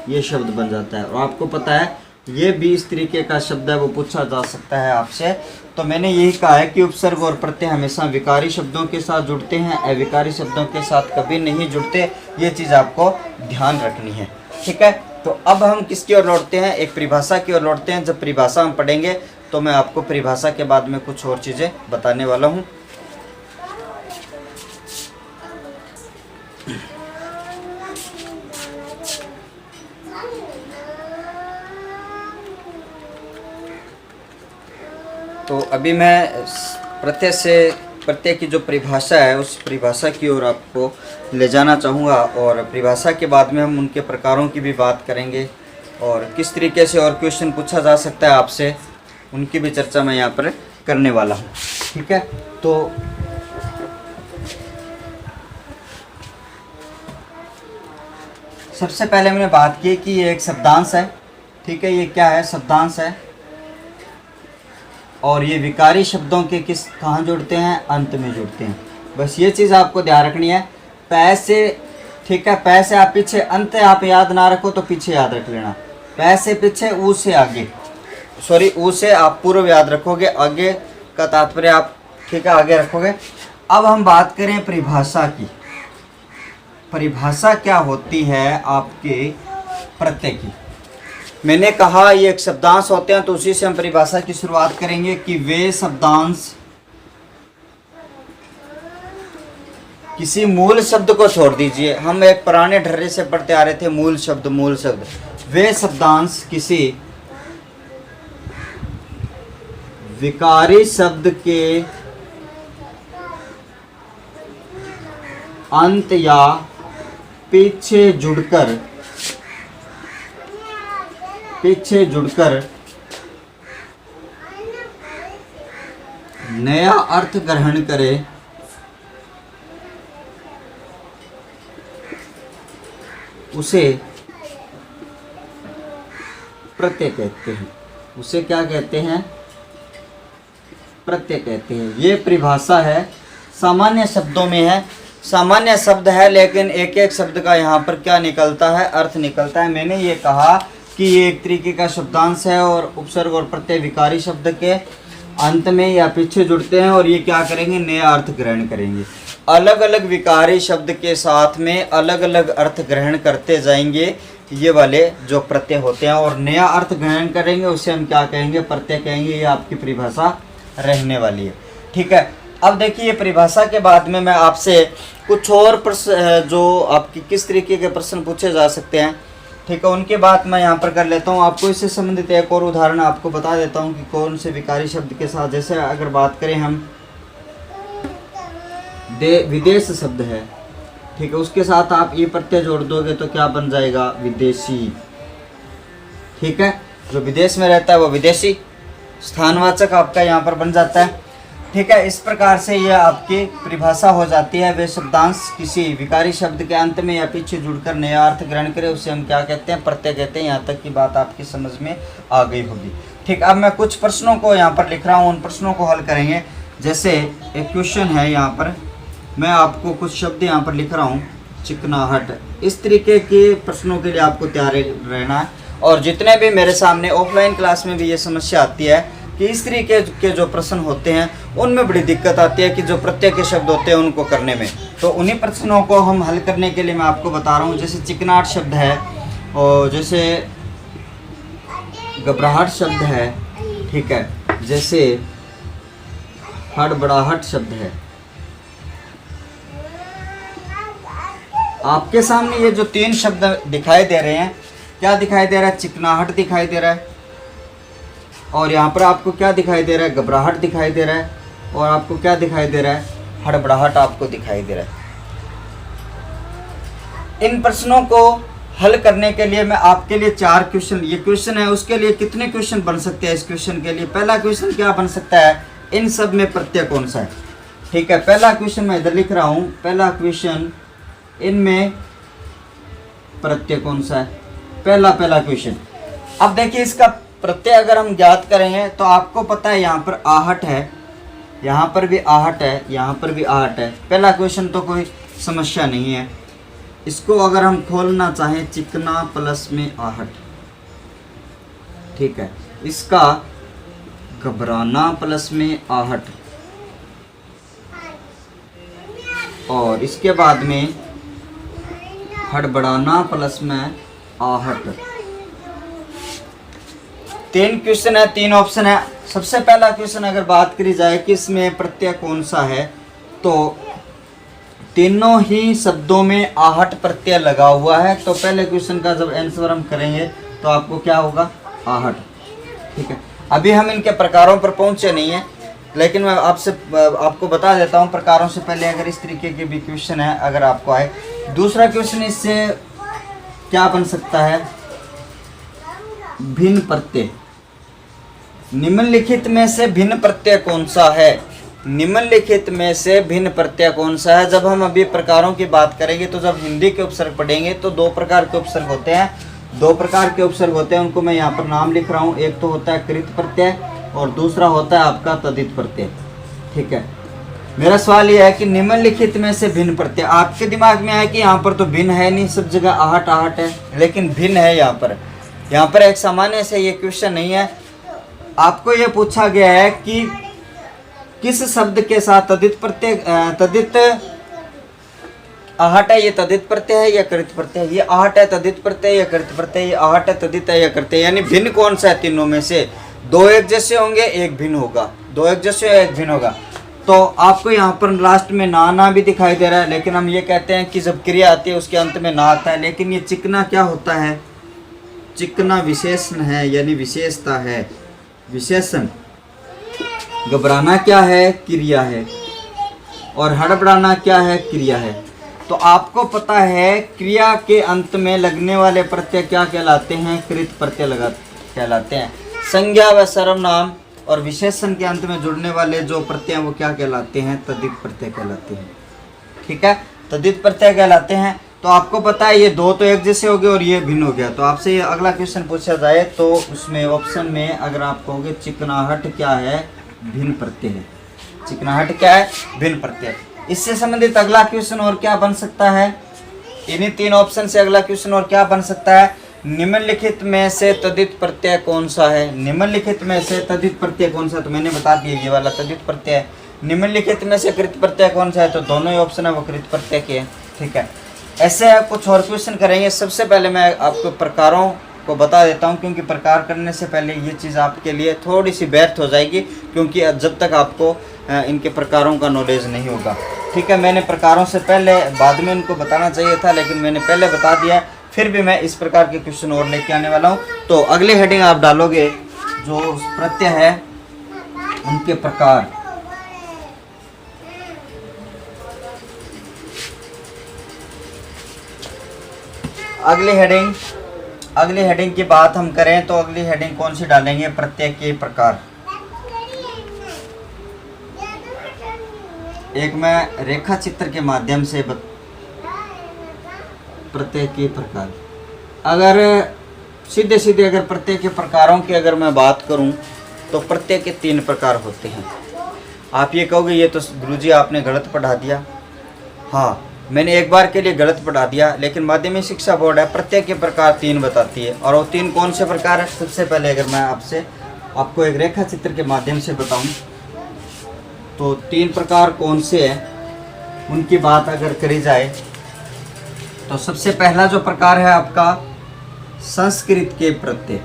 ये शब्द बन जाता है। और आपको पता है ये भी इस तरीके का शब्द है, वो पूछा जा सकता है आपसे। तो मैंने यही कहा है कि उपसर्ग और प्रत्यय हमेशा विकारी शब्दों के साथ जुड़ते हैं, अविकारी शब्दों के साथ कभी नहीं जुड़ते। ये चीज़ आपको ध्यान रखनी है। ठीक है, तो अब हम किसकी ओर लौटते हैं, एक परिभाषा की ओर लौटते हैं। जब परिभाषा हम पढ़ेंगे तो मैं आपको परिभाषा के बाद में कुछ और चीज़ें बताने वाला हूँ। तो अभी मैं प्रत्यय की जो परिभाषा है उस परिभाषा की ओर आपको ले जाना चाहूँगा, और परिभाषा के बाद में हम उनके प्रकारों की भी बात करेंगे और किस तरीके से और क्वेश्चन पूछा जा सकता है आपसे, उनकी भी चर्चा मैं यहाँ पर करने वाला हूँ। ठीक है, तो सबसे पहले मैंने बात की कि ये एक शब्दांश है। ठीक है, ये क्या है? शब्दांश है, और ये विकारी शब्दों के कहाँ जुड़ते हैं? अंत में जुड़ते हैं। बस ये चीज़ आपको ध्यान रखनी है। पै से, ठीक है, पै से आप पीछे, अंत आप याद ना रखो तो पीछे याद रख लेना। पै से पीछे, ऊ से आगे, सॉरी ऊ से आप पूर्व याद रखोगे, आगे का तात्पर्य आप, ठीक है, आगे रखोगे। अब हम बात करें परिभाषा की। परिभाषा क्या होती है आपके प्रत्यय की? मैंने कहा ये एक शब्दांश होते हैं, तो उसी से हम परिभाषा की शुरुआत करेंगे कि वे शब्दांश किसी मूल शब्द को छोड़ दीजिए। हम एक पुराने ढर्रे से पढ़ते आ रहे थे, मूल शब्द मूल शब्द। वे शब्दांश किसी विकारी शब्द के अंत या पीछे जुड़कर नया अर्थ ग्रहण करे, उसे प्रत्यय कहते हैं। उसे क्या कहते हैं? प्रत्यय कहते हैं। ये परिभाषा है, सामान्य शब्दों में है, सामान्य शब्द है, लेकिन एक एक शब्द का यहाँ पर क्या निकलता है? अर्थ निकलता है। मैंने ये कहा कि ये एक तरीके का शब्दांश है, और उपसर्ग और प्रत्यय विकारी शब्द के अंत में या पीछे जुड़ते हैं, और ये क्या करेंगे? नया अर्थ ग्रहण करेंगे। अलग अलग विकारी शब्द के साथ में अलग अलग अर्थ ग्रहण करते जाएंगे ये वाले जो प्रत्यय होते हैं, और नया अर्थ ग्रहण करेंगे, उसे हम क्या कहेंगे? प्रत्यय कहेंगे। ये आपकी परिभाषा रहने वाली है। ठीक है, अब देखिए परिभाषा के बाद में मैं आपसे कुछ और प्रश्न, जो आपकी किस तरीके के प्रश्न पूछे जा सकते हैं, ठीक है, उनके बात मैं यहाँ पर कर लेता हूँ। आपको इससे संबंधित एक और उदाहरण आपको बता देता हूँ कि कौन से विकारी शब्द के साथ, जैसे अगर बात करें हम विदेश शब्द है, ठीक है, उसके साथ आप ये प्रत्यय जोड़ दोगे तो क्या बन जाएगा? विदेशी। ठीक है, जो विदेश में रहता है वो विदेशी, स्थानवाचक आपका यहाँ पर बन जाता है। ठीक है, इस प्रकार से ये आपकी परिभाषा हो जाती है। वे शब्दांश किसी विकारी शब्द के अंत में या पीछे जुड़कर नया अर्थ ग्रहण करे, उसे हम क्या कहते हैं? प्रत्यय कहते हैं। यहाँ तक की बात आपकी समझ में आ गई होगी। ठीक, अब मैं कुछ प्रश्नों को यहाँ पर लिख रहा हूँ, उन प्रश्नों को हल करेंगे। जैसे एक क्वेश्चन है, यहाँ पर मैं आपको कुछ शब्द यहाँ पर लिख रहा हूँ, चिकनाहट। इस तरीके के प्रश्नों के लिए आपको तैयार रहना है। और जितने भी मेरे सामने ऑफलाइन क्लास में भी ये समस्या आती है कि इस तरीके के जो प्रश्न होते हैं उनमें बड़ी दिक्कत आती है कि जो प्रत्यय के शब्द होते हैं उनको करने में, तो उन्हीं प्रश्नों को हम हल करने के लिए मैं आपको बता रहा हूँ। जैसे चिकनाहट शब्द है, और जैसे घबराहट शब्द है, ठीक है, जैसे हड़बड़ाहट शब्द है। आपके सामने ये जो तीन शब्द दिखाई दे रहे हैं, क्या दिखाई दे रहा है? चिकनाहट दिखाई दे रहा है, और यहाँ पर आपको क्या दिखाई दे रहा है? घबराहट दिखाई दे रहा है, और आपको क्या दिखाई दे रहा है? हड़बड़ाहट आपको दिखाई दे रहा है। इन प्रश्नों को हल करने के लिए मैं आपके लिए 4 क्वेश्चन, ये क्वेश्चन है, उसके लिए कितने क्वेश्चन बन सकते हैं? इस क्वेश्चन के लिए पहला क्वेश्चन क्या बन सकता है? इन सब में प्रत्यय कौन सा है? ठीक है, पहला क्वेश्चन मैं इधर लिख रहा हूँ। पहला क्वेश्चन, इनमें प्रत्यय कौन सा है? पहला क्वेश्चन। अब देखिए इसका प्रत्यय अगर हम ज्ञात करेंगे तो आपको पता है यहाँ पर आहट है, यहाँ पर भी आहट है, यहाँ पर भी आहट है। पहला क्वेश्चन तो कोई समस्या नहीं है। इसको अगर हम खोलना चाहें, चिकना प्लस में आहट, ठीक है, इसका घबराना प्लस में आहट, और इसके बाद में हड़बड़ाना प्लस में आहट। 3 क्वेश्चन है, 3 ऑप्शन है। सबसे पहला क्वेश्चन अगर बात करी जाए कि इसमें प्रत्यय कौन सा है, तो तीनों ही शब्दों में आहट प्रत्यय लगा हुआ है। तो पहले क्वेश्चन का जब आंसर हम करेंगे तो आपको क्या होगा? आहट। ठीक है, अभी हम इनके प्रकारों पर पहुंचे नहीं है, लेकिन मैं आपको बता देता हूं प्रकारों से पहले। अगर इस तरीके के भी क्वेश्चन है अगर आपको आए, दूसरा क्वेश्चन इससे क्या बन सकता है, भिन्न प्रत्यय। निम्नलिखित में से भिन्न प्रत्यय कौन सा है, निम्नलिखित में से भिन्न प्रत्यय कौन सा है। जब हम अभी प्रकारों की बात करेंगे तो जब हिंदी के उपसर्ग पढ़ेंगे तो दो प्रकार के उपसर्ग होते हैं, उनको मैं यहाँ पर नाम लिख रहा हूँ। एक तो होता है कृत प्रत्यय और दूसरा होता है आपका तदित प्रत्यय। ठीक है, मेरा सवाल यह है कि निम्नलिखित में से भिन्न प्रत्यय, आपके दिमाग में है कि यहाँ पर तो भिन्न है नहीं, सब जगह आहट आहट है, लेकिन भिन्न है यहाँ पर एक सामान्य से ये क्वेश्चन नहीं है। आपको ये पूछा गया है कि किस शब्द के साथ तदित प्रत्यय, तदित आहट है, ये तदित प्रत्यय है या कृत प्रत्यय है, ये आहट है तदित प्रत्यय या कृत प्रत्यय, ये आहट है तदित है या कृत है, यानी भिन्न कौन सा है तीनों में से। दो एक जैसे होंगे, एक भिन्न होगा, दो एक जैसे एक भिन्न होगा। तो आपको यहाँ पर लास्ट में ना भी दिखाई दे रहा है, लेकिन हम ये कहते हैं कि जब क्रिया आती है उसके अंत में ना आता है। लेकिन ये चिकना क्या होता है, चिकना विशेषण है, यानी विशेषता है, विशेषण। घबराना क्या है, क्रिया है, और हड़बड़ाना क्या है, क्रिया है। तो आपको पता है क्रिया के अंत में लगने वाले प्रत्यय क्या कहलाते हैं, कृत प्रत्यय कहलाते हैं। संज्ञा व सर्वनाम और विशेषण के अंत में जुड़ने वाले जो प्रत्यय वो क्या कहलाते हैं, तद्धित प्रत्यय कहलाते हैं। ठीक है, तद्धित प्रत्यय कहलाते हैं। तो आपको पता है ये दो तो एक जैसे हो गए और ये भिन्न हो गया। तो आपसे ये अगला क्वेश्चन पूछा जाए तो उसमें ऑप्शन में अगर आप कहोगे चिकनाहट क्या है, भिन्न प्रत्यय है। चिकनाहट क्या है, भिन्न प्रत्यय। इससे संबंधित अगला क्वेश्चन और क्या बन सकता है, इन्हीं तीन ऑप्शन से अगला क्वेश्चन और क्या बन सकता है, निम्नलिखित में से तद्धित प्रत्यय कौन सा है, निम्नलिखित में से तद्धित प्रत्यय कौन सा। तो मैंने बता दिया ये वाला तद्धित प्रत्यय है। निम्नलिखित में से कृत प्रत्यय कौन सा है, तो दोनों ही ऑप्शन है वो कृत प्रत्यय के हैं। ठीक है, ऐसे आप कुछ और क्वेश्चन करेंगे। सबसे पहले मैं आपको प्रकारों को बता देता हूं, क्योंकि प्रकार करने से पहले ये चीज़ आपके लिए थोड़ी सी व्यर्थ हो जाएगी, क्योंकि जब तक आपको इनके प्रकारों का नॉलेज नहीं होगा। ठीक है, मैंने प्रकारों से पहले बाद में इनको बताना चाहिए था, लेकिन मैंने पहले बता दिया। फिर भी मैं इस प्रकार के क्वेश्चन और लेके आने वाला हूँ। तो अगले हेडिंग आप डालोगे जो प्रत्यय है उनके प्रकार। अगली हेडिंग की बात हम करें तो अगली हेडिंग कौन सी डालेंगे, प्रत्यय के प्रकार। एक मैं रेखा चित्र के माध्यम से प्रत्यय के प्रकार, अगर सीधे सीधे अगर प्रत्यय के प्रकारों की अगर मैं बात करूं तो प्रत्यय के 3 प्रकार होते हैं। आप ये कहोगे ये तो गुरुजी आपने गलत पढ़ा दिया। हाँ, मैंने एक बार के लिए गलत पढ़ा दिया, लेकिन माध्यमिक शिक्षा बोर्ड है प्रत्यय के प्रकार 3 बताती है। और वो 3 कौन से प्रकार है, सबसे पहले अगर मैं आपको एक रेखा चित्र के माध्यम से बताऊं तो 3 प्रकार कौन से हैं उनकी बात अगर करी जाए तो सबसे पहला जो प्रकार है आपका संस्कृत के प्रत्यय,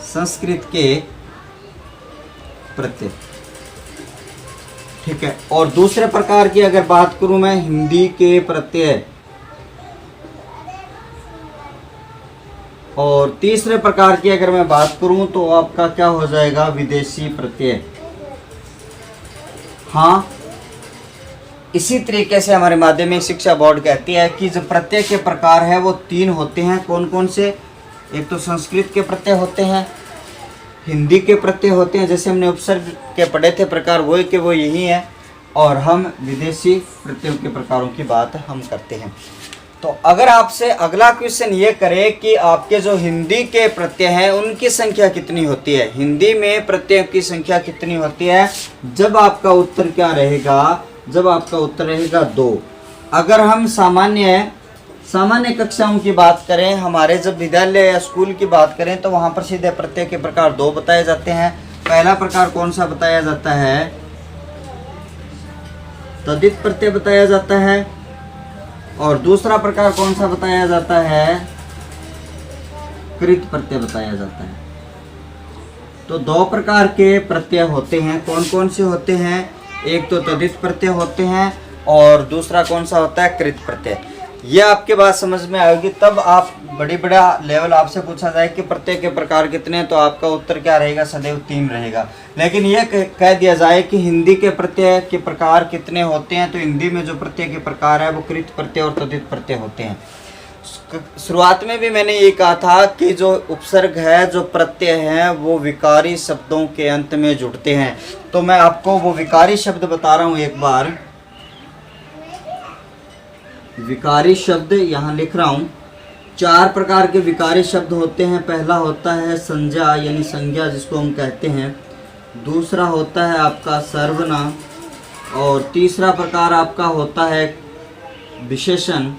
संस्कृत के प्रत्यय। ठीक है, और दूसरे प्रकार की अगर बात करूं मैं हिंदी के प्रत्यय, और तीसरे प्रकार की अगर मैं बात करूं तो आपका क्या हो जाएगा, विदेशी प्रत्यय। हाँ, इसी तरीके से हमारे माध्यमिक शिक्षा बोर्ड कहती है कि जो प्रत्यय के प्रकार है वो 3 होते हैं। कौन कौन से, एक तो संस्कृत के प्रत्यय होते हैं, हिंदी के प्रत्यय होते हैं, जैसे हमने उपसर्ग के पढ़े थे प्रकार वही के वो यही है, और हम विदेशी प्रत्ययों के प्रकारों की बात हम करते हैं। तो अगर आपसे अगला क्वेश्चन ये करे कि आपके जो हिंदी के प्रत्यय हैं उनकी संख्या कितनी होती है, हिंदी में प्रत्ययों की संख्या कितनी होती है, जब आपका उत्तर क्या रहेगा, जब आपका उत्तर रहेगा 2। अगर हम सामान्य कक्षाओं की बात करें, हमारे जब विद्यालय या स्कूल की बात करें तो वहाँ पर सीधे प्रत्यय के प्रकार 2 बताए जाते हैं। पहला प्रकार कौन सा बताया जाता है, तद्धित प्रत्यय बताया जाता है, और दूसरा प्रकार कौन सा बताया जाता है, कृत प्रत्यय बताया जाता है। तो 2 प्रकार के प्रत्यय होते हैं। कौन कौन से होते हैं, एक तो तद्धित प्रत्यय होते हैं और दूसरा कौन सा होता है, कृत प्रत्यय। ये आपके बात समझ में आएगी, तब आप बड़ी बड़ा लेवल आपसे पूछा जाए कि प्रत्यय के प्रकार कितने हैं, तो आपका उत्तर क्या रहेगा, सदैव 3 रहेगा। लेकिन ये कह दिया जाए कि हिंदी के प्रत्यय के प्रकार कितने होते हैं, तो हिंदी में जो प्रत्यय के प्रकार है वो कृत प्रत्यय और तद्धित प्रत्यय होते हैं। शुरुआत में भी मैंने ये कहा था कि जो उपसर्ग है, जो प्रत्यय हैं, वो विकारी शब्दों के अंत में जुड़ते हैं। तो मैं आपको वो विकारी शब्द बता रहा हूँ एक बार। विकारी शब्द यहाँ लिख रहा हूँ। 4 प्रकार के विकारी शब्द होते हैं। पहला होता है संज्ञा यानी संज्ञा जिसको हम कहते हैं। दूसरा होता है आपका सर्वनाम, और तीसरा प्रकार आपका होता है विशेषण,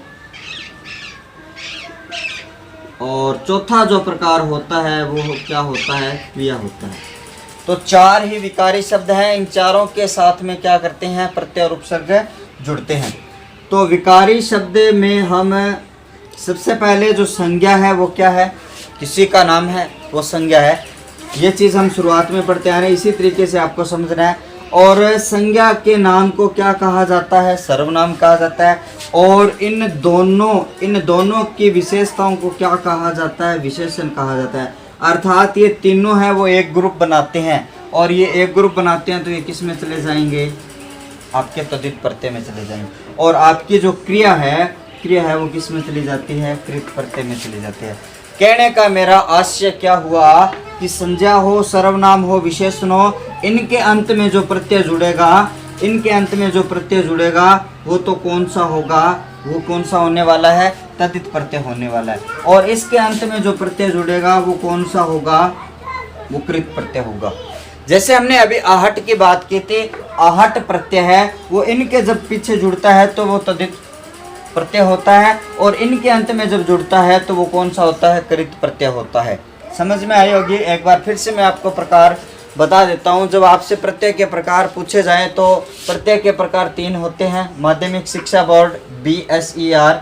और चौथा जो प्रकार होता है वो क्या होता है, क्रिया होता है। तो 4 ही विकारी शब्द हैं। इन चारों के साथ में क्या करते हैं, प्रत्यय और उपसर्ग जुड़ते हैं। तो विकारी शब्द में हम सबसे पहले जो संज्ञा है वो क्या है, किसी का नाम है वो संज्ञा है। ये चीज़ हम शुरुआत में पढ़ते आ रहे हैं, इसी तरीके से आपको समझना है। और संज्ञा के नाम को क्या कहा जाता है, सर्वनाम कहा जाता है। और इन दोनों की विशेषताओं को क्या कहा जाता है, विशेषण कहा जाता है। अर्थात ये तीनों हैं वो एक ग्रुप बनाते हैं, और ये एक ग्रुप बनाते हैं तो ये किस में चले जाएंगे, आपके तद्धित प्रत्यय में चले जाएंगे। और आपकी जो क्रिया है वो किस में चली जाती है, कृत प्रत्यय में चली जाती है। कहने का मेरा आशय क्या हुआ कि संज्ञा हो, सर्वनाम हो, विशेषण हो, इनके अंत में जो प्रत्यय जुड़ेगा वो तो कौन सा होगा, वो कौन सा होने वाला है, तद्धित प्रत्यय होने वाला है। और इसके अंत में जो प्रत्यय जुड़ेगा वो कौन सा होगा, वो कृत प्रत्यय होगा। जैसे हमने अभी आहट की बात की थी, आहट प्रत्यय है वो इनके जब पीछे जुड़ता है तो वो तद्धित प्रत्यय होता है, और इनके अंत में जब जुड़ता है तो वो कौन सा होता है, कृत प्रत्यय होता है। समझ में आई होगी। एक बार फिर से मैं आपको प्रकार बता देता हूँ। जब आपसे प्रत्यय के प्रकार पूछे जाएं तो प्रत्यय के प्रकार 3 होते हैं। माध्यमिक शिक्षा बोर्ड BSER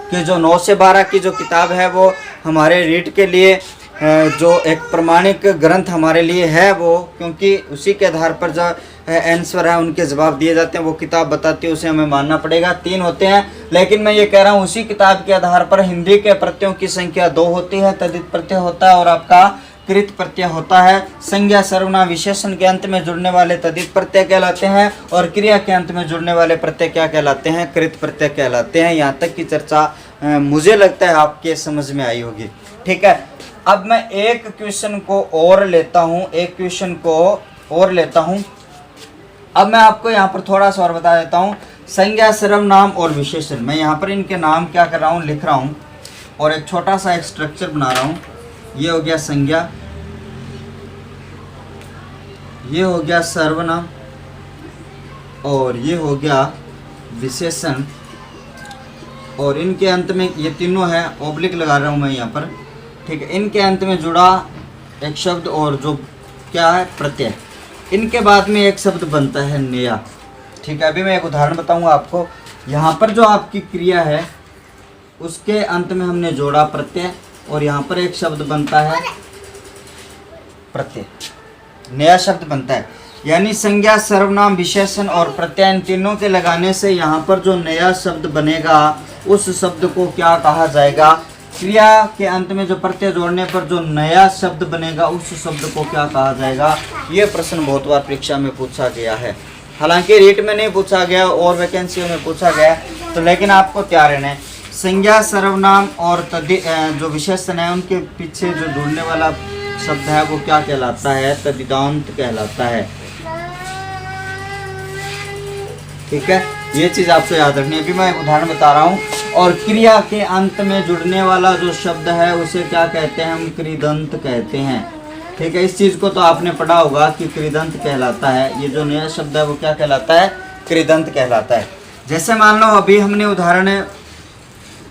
के जो 9 से 12 की जो किताब है वो हमारे रीड के लिए जो एक प्रमाणिक ग्रंथ हमारे लिए है वो, क्योंकि उसी के आधार पर जो आंसर है उनके जवाब दिए जाते हैं। वो किताब बताती है, उसे हमें मानना पड़ेगा। 3 होते हैं, लेकिन मैं ये कह रहा हूँ उसी किताब के आधार पर हिंदी के प्रत्ययों की संख्या 2 होती है। तद्धित प्रत्यय होता है और आपका कृत प्रत्यय होता है। संज्ञा, सर्वनाम, विशेषण के अंत में जुड़ने वाले तद्धित प्रत्यय कहलाते हैं, और क्रिया के अंत में जुड़ने वाले प्रत्यय क्या कहलाते हैं, कृत प्रत्यय कहलाते हैं। यहाँ तक की चर्चा मुझे लगता है आपके समझ में आई होगी। ठीक है, अब मैं एक क्वेश्चन को और लेता हूँ। अब मैं आपको यहाँ पर थोड़ा सा और बता देता हूँ। संज्ञा, सर्वनाम और विशेषण, मैं यहाँ पर इनके नाम क्या कर रहा हूँ, लिख रहा हूँ, और एक छोटा सा एक स्ट्रक्चर बना रहा हूँ। ये हो गया संज्ञा, ये हो गया सर्वनाम, और ये हो गया विशेषण, और इनके अंत में ये तीनों है, ऑब्लिक लगा रहा हूँ मैं यहाँ पर। ठीक है, इनके अंत में जुड़ा एक शब्द और जो क्या है, प्रत्यय। इनके बाद में एक शब्द बनता है नया। ठीक है, अभी मैं एक उदाहरण बताऊंगा आपको। यहाँ पर जो आपकी क्रिया है उसके अंत में हमने जोड़ा प्रत्यय, और यहाँ पर एक शब्द बनता है प्रत्यय, नया शब्द बनता है। यानी संज्ञा, सर्वनाम, विशेषण और प्रत्यय, इन तीनों के लगाने से यहाँ पर जो नया शब्द बनेगा उस शब्द को क्या कहा जाएगा, क्रिया के अंत में जो प्रत्यय जोड़ने पर जो नया शब्द बनेगा उस शब्द को क्या कहा जाएगा। ये प्रश्न बहुत बार परीक्षा में पूछा गया है। हालांकि रीट में नहीं पूछा गया और वैकेंसियों में पूछा गया, तो लेकिन आपको तैयार रहना है। संज्ञा, सर्वनाम और जो विशेषण है उनके पीछे जो जुड़ने वाला शब्द है वो क्या कहलाता है, तद्धितांत कहलाता है। ठीक है, ये चीज़ आपको याद रखनी है। अभी मैं एक उदाहरण बता रहा हूँ। और क्रिया के अंत में जुड़ने वाला जो शब्द है उसे क्या कहते हैं, हम कृदंत कहते हैं। ठीक है, इस चीज़ को तो आपने पढ़ा होगा कि कृदंत कहलाता है। ये जो नया शब्द है वो क्या कहलाता है, कृदंत कहलाता है। जैसे मान लो अभी हमने उदाहरण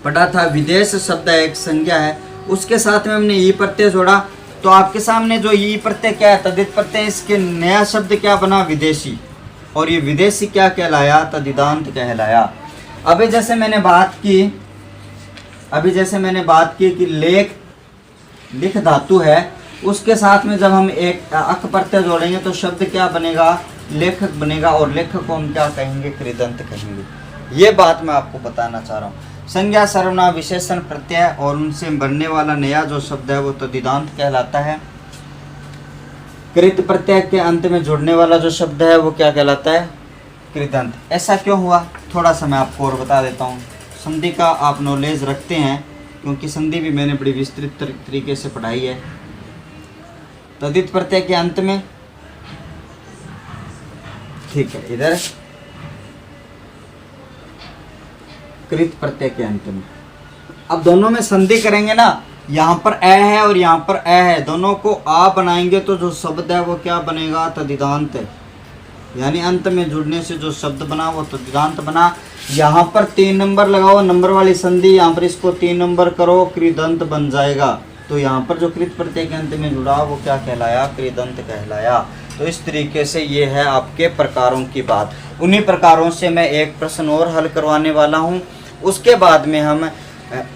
पढ़ा था, विदेश शब्द है, एक संज्ञा है, उसके साथ में हमने ई प्रत्यय जोड़ा, तो आपके सामने जो ई प्रत्यय क्या है, तद्धित प्रत्यय, इसके नया शब्द क्या बना, विदेशी, और ये विदेशी क्या कहलाया, तद्धितांत कहलाया। अभी जैसे मैंने बात की कि लिख धातु है, उसके साथ में जब हम एक अक प्रत्यय जोड़ेंगे तो शब्द क्या बनेगा, लेखक बनेगा, और लेखक को हम क्या कहेंगे, कृदंत कहेंगे। ये बात मैं आपको बताना चाह रहा हूँ। संज्ञा, सर्वनाम, विशेषण, प्रत्यय और उनसे बनने वाला नया जो शब्द है वो तद्धितांत कहलाता है। कृत प्रत्यय के अंत में जुड़ने वाला जो शब्द है वो क्या कहलाता है? कृदंत। ऐसा क्यों हुआ, थोड़ा सा मैं आपको और बता देता हूँ। संधि का आप नॉलेज रखते हैं क्योंकि संधि भी मैंने बड़ी विस्तृत तरीके से पढ़ाई है। तद्धित प्रत्यय के अंत में, ठीक है, इधर कृत प्रत्यय के अंत में। अब दोनों में संधि करेंगे ना, यहाँ पर ए है और यहाँ पर ए है, दोनों को आ बनाएंगे तो जो शब्द है वो क्या बनेगा? तद्धितांत है। यानी अंत में जुड़ने से जो शब्द बना वो तद्धितांत बना। यहाँ पर 3 नंबर लगाओ, नंबर वाली संधि, यहाँ पर इसको 3 नंबर करो, कृदंत बन जाएगा। तो यहाँ पर जो कृत प्रत्यय के अंत में जुड़ा वो क्या कहलाया? कृदंत कहलाया। तो इस तरीके से ये है आपके प्रकारों की बात। उन्हीं प्रकारों से मैं एक प्रश्न और हल करवाने वाला हूँ। उसके बाद में हम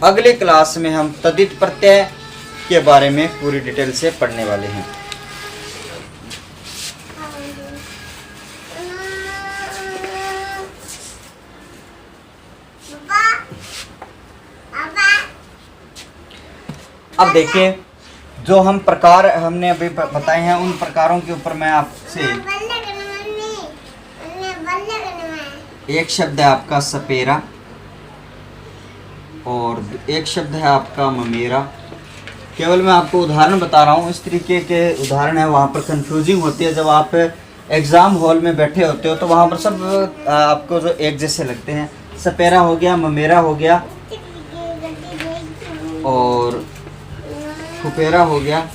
अगले क्लास में हम तद्धित प्रत्यय के बारे में पूरी डिटेल से पढ़ने वाले हैं। अब देखिए, जो हम प्रकार हमने अभी बताए हैं उन प्रकारों के ऊपर मैं आपसे, एक शब्द है आपका सपेरा और एक शब्द है आपका ममेरा। केवल मैं आपको उदाहरण बता रहा हूँ, इस तरीके के उदाहरण है, वहाँ पर कंफ्यूजिंग होती है। जब आप एग्ज़ाम हॉल में बैठे होते हो तो वहाँ पर सब आपको जो एक जैसे लगते हैं। सपेरा हो गया, ममेरा हो गया और फुपेरा हो गया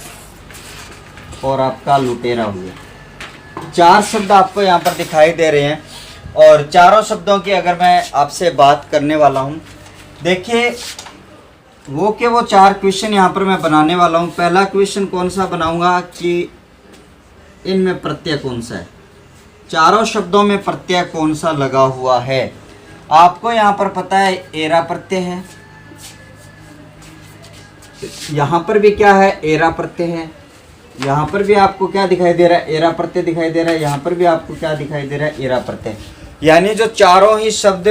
और आपका लुटेरा हो गया। 4 शब्द आपको यहाँ पर दिखाई दे रहे हैं और चारों शब्दों की अगर मैं आपसे बात करने वाला हूँ, देखिए वो 4 क्वेश्चन यहाँ पर मैं बनाने वाला हूँ। पहला क्वेश्चन कौन सा बनाऊंगा कि इनमें प्रत्यय कौन सा है, चारों शब्दों में प्रत्यय कौन सा लगा हुआ है। आपको यहाँ पर पता है एरा प्रत्यय है, यहाँ पर भी क्या है? एरा प्रत्यय है। यहाँ पर भी आपको क्या दिखाई दे रहा है? एरा प्रत्यय दिखाई दे रहा है। यहाँ पर भी आपको क्या दिखाई दे रहा है? एरा प्रत्यय। यानी जो चारों ही शब्द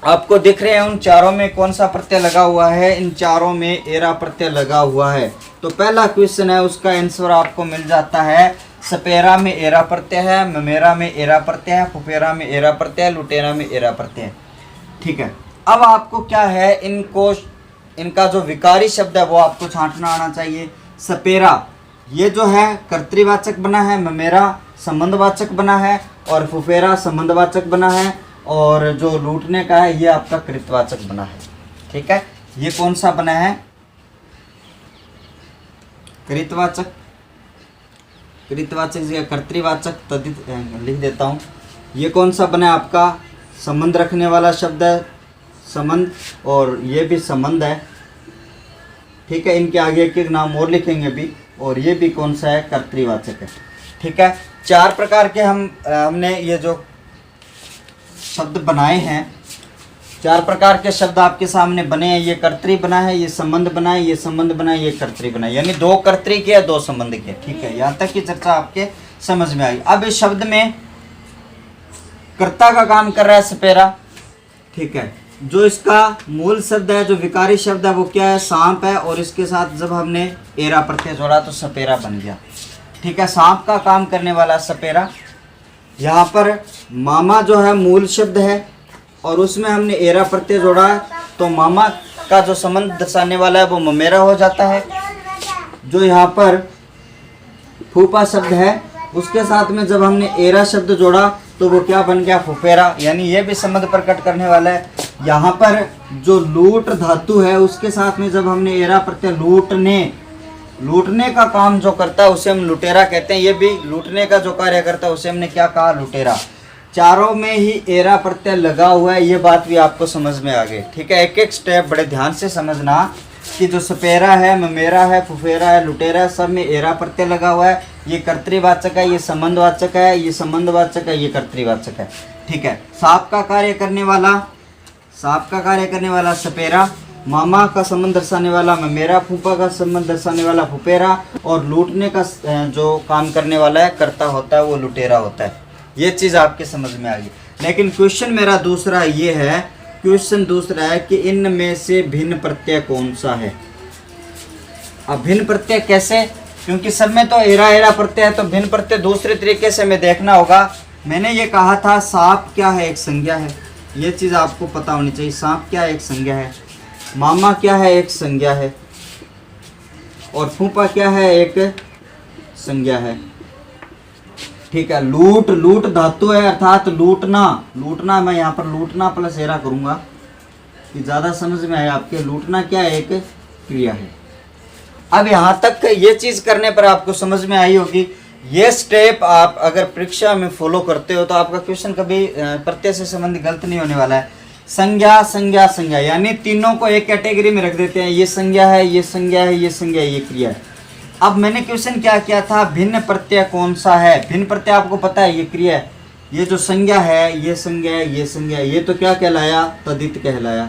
आपको दिख रहे हैं उन चारों में कौन सा प्रत्यय लगा हुआ है? इन चारों में एरा प्रत्यय लगा हुआ है। तो पहला क्वेश्चन है, उसका आंसर आपको मिल जाता है। सपेरा में एरा प्रत्यय है, ममेरा में एरा प्रत्यय है, फुपेरा में एरा प्रत्यय है, लुटेरा में एरा प्रत्यय है। ठीक है, अब आपको क्या है, इनका जो विकारी शब्द है वो आपको छांटना आना चाहिए। सपेरा ये जो है कर्तृवाचक बना है, ममेरा संबंधवाचक बना है और फुफेरा संबंधवाचक बना है और जो लूटने का है ये आपका कृतवाचक बना है। ठीक है, ये कौन सा बना है? कृतवाचक, कृतवाचक या कर्तृवाचक तद्धित लिख देता हूँ। ये कौन सा बना है आपका? संबंध रखने वाला शब्द है, संबंध, और ये भी संबंध है। ठीक है, इनके आगे एक नाम और लिखेंगे भी, और ये भी कौन सा है? कर्तृवाचक है। ठीक है, 4 प्रकार के हमने ये जो शब्द बनाए हैं, 4 प्रकार के शब्द आपके सामने बने हैं। ये कर्तृ बना है, ये संबंध बना है, ये संबंध बना है, ये कर्तृ बना है। यानी 2 कर्तृ के 2 संबंध के। ठीक है, यहाँ तक की चर्चा आपके समझ में आई। अब इस शब्द में कर्ता का काम कर रहा है सपेरा। ठीक है, जो इसका मूल शब्द है, जो विकारी शब्द है वो क्या है? सांप है, और इसके साथ जब हमने एरा प्रत्यय जोड़ा तो सपेरा बन गया। ठीक है, सांप का काम करने वाला सपेरा। यहाँ पर मामा जो है मूल शब्द है और उसमें हमने एरा प्रत्यय जोड़ा है तो मामा का जो संबंध दर्शाने वाला है वो ममेरा हो जाता है। जो यहाँ पर फूफा शब्द है उसके साथ में जब हमने एरा शब्द जोड़ा तो वो क्या बन गया? फुफेरा। यानी ये भी संबंध प्रकट करने वाला है। यहाँ पर जो लूट धातु है उसके साथ में जब हमने एरा प्रत्यय लूटने का काम जो करता है उसे हम लुटेरा कहते हैं। ये भी लूटने का जो कार्य करता है उसे हमने क्या कहा? लुटेरा। चारों में ही एरा प्रत्यय लगा हुआ है, ये बात भी आपको समझ में आ गई। ठीक है, एक एक स्टेप बड़े ध्यान से समझना कि जो सपेरा है, ममेरा है, फुफेरा है, लुटेरा है, सब में एरा प्रत्यय लगा हुआ है। ये कर्तृवाचक है, ये संबंधवाचक है, ये संबंधवाचक है, ये कर्तृवाचक है। ठीक है, सांप का कार्य करने वाला सपेरा, मामा का संबंध दर्शाने वाला ममेरा, फूफा का संबंध दर्शाने वाला फुफेरा, और लूटने का जो काम करने वाला है कर्ता होता है वो लुटेरा होता है। ये चीज़ आपके समझ में आ गई। लेकिन क्वेश्चन मेरा दूसरा ये है, क्वेश्चन दूसरा है कि इनमें से भिन्न प्रत्यय कौन सा है। अब भिन्न प्रत्यय कैसे, क्योंकि सब में तो एरा एरा प्रत्यय है, तो भिन्न प्रत्यय दूसरे तरीके से हमें देखना होगा। मैंने ये कहा था सांप क्या है, एक संज्ञा है, ये चीज़ आपको पता होनी चाहिए। सांप क्या है, एक संज्ञा है। मामा क्या है, एक संज्ञा है। और फूफा क्या है, एक संज्ञा है। ठीक है। लूट, लूट धातु है, अर्थात लूटना, लूटना मैं यहाँ पर लूटना प्लस एरा करूँगा कि ज़्यादा समझ में आए आपके। लूटना क्या है, एक क्रिया है। अब यहाँ तक ये चीज़ करने पर आपको समझ में आई होगी। ये स्टेप आप अगर परीक्षा में फॉलो करते हो तो आपका क्वेश्चन कभी प्रत्यय से संबंधित गलत नहीं होने वाला है। संज्ञा संज्ञा संज्ञा, यानी तीनों को एक कैटेगरी में रख देते हैं। ये संज्ञा है, ये संज्ञा है, ये संज्ञा है, ये क्रिया है। अब मैंने क्वेश्चन क्या किया था, भिन्न प्रत्यय कौन सा है। भिन्न प्रत्यय आपको पता है, ये क्रिया है। ये जो संज्ञा है, ये संज्ञा है, ये संज्ञा है, ये तो क्या कहलाया, तदित कहलाया।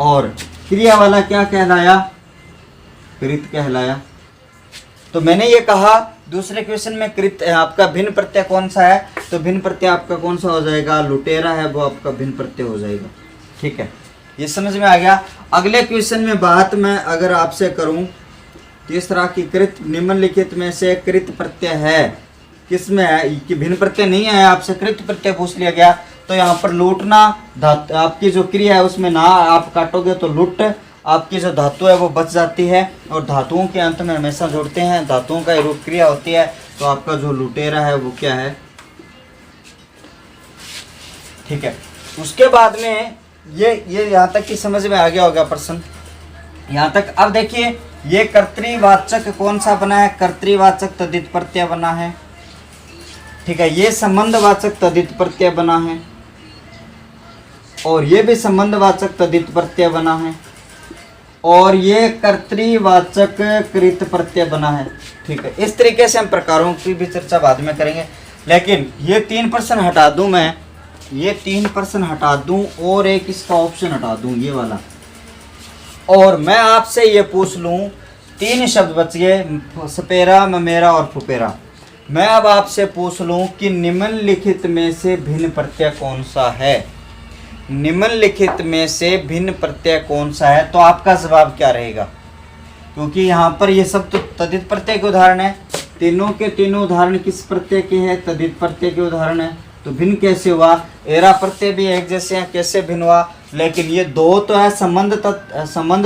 और क्रिया वाला क्या कहलाया, कृत कहलाया। तो मैंने ये कहा दूसरे क्वेश्चन में कृत आपका भिन्न प्रत्यय कौन सा है, तो भिन्न प्रत्यय आपका कौन सा हो जाएगा, लुटेरा है, वो आपका भिन्न प्रत्यय हो जाएगा। ठीक है, ये समझ में आ गया। अगले क्वेश्चन में बात मैं अगर आपसे करूं, तीसरा की कृत निम्नलिखित में से कृत प्रत्यय है किसमें है, कि भिन्न प्रत्यय नहीं है, आपसे कृत प्रत्यय पूछ लिया गया। तो यहाँ पर लूटना आपकी जो क्रिया है उसमें ना आप काटोगे तो लुट, आपकी जो धातु है वो बच जाती है। और धातुओं के अंत में हमेशा जोड़ते हैं, धातुओं का रूप क्रिया होती है। तो आपका जो लुटेरा है वो क्या है। ठीक है, उसके बाद में ये यहाँ तक की समझ में आ गया होगा प्रश्न यहाँ तक। अब देखिए ये कर्तृवाचक कौन सा बना है, कर्तृवाचक तद्धित प्रत्यय बना है। ठीक है, ये संबंधवाचक तद्धित प्रत्यय बना है, और ये भी संबंधवाचक तद्धित प्रत्यय बना है, और ये कर्तृवाचक कृत प्रत्यय बना है। ठीक है, इस तरीके से हम प्रकारों की भी चर्चा बाद में करेंगे। लेकिन ये 3% हटा दूं मैं, ये 3% हटा दूं और एक इसका ऑप्शन हटा दूं, ये वाला, और मैं आपसे ये पूछ लूं, 3 शब्द बच गए, सपेरा, ममेरा और फुपेरा। मैं अब आपसे पूछ लूं कि निम्नलिखित में से भिन्न प्रत्यय कौन सा है, निम्नलिखित में से भिन्न प्रत्यय कौन सा है, तो आपका जवाब क्या रहेगा। क्योंकि यहाँ पर ये सब तो तद्धित प्रत्यय के उदाहरण है, तीनों के तीनों उदाहरण किस प्रत्यय के हैं, तद्धित प्रत्यय के उदाहरण है। तो भिन्न कैसे हुआ, एरा प्रत्यय भी एक जैसे हैं, कैसे भिन्न हुआ। लेकिन ये दो तो है संबंध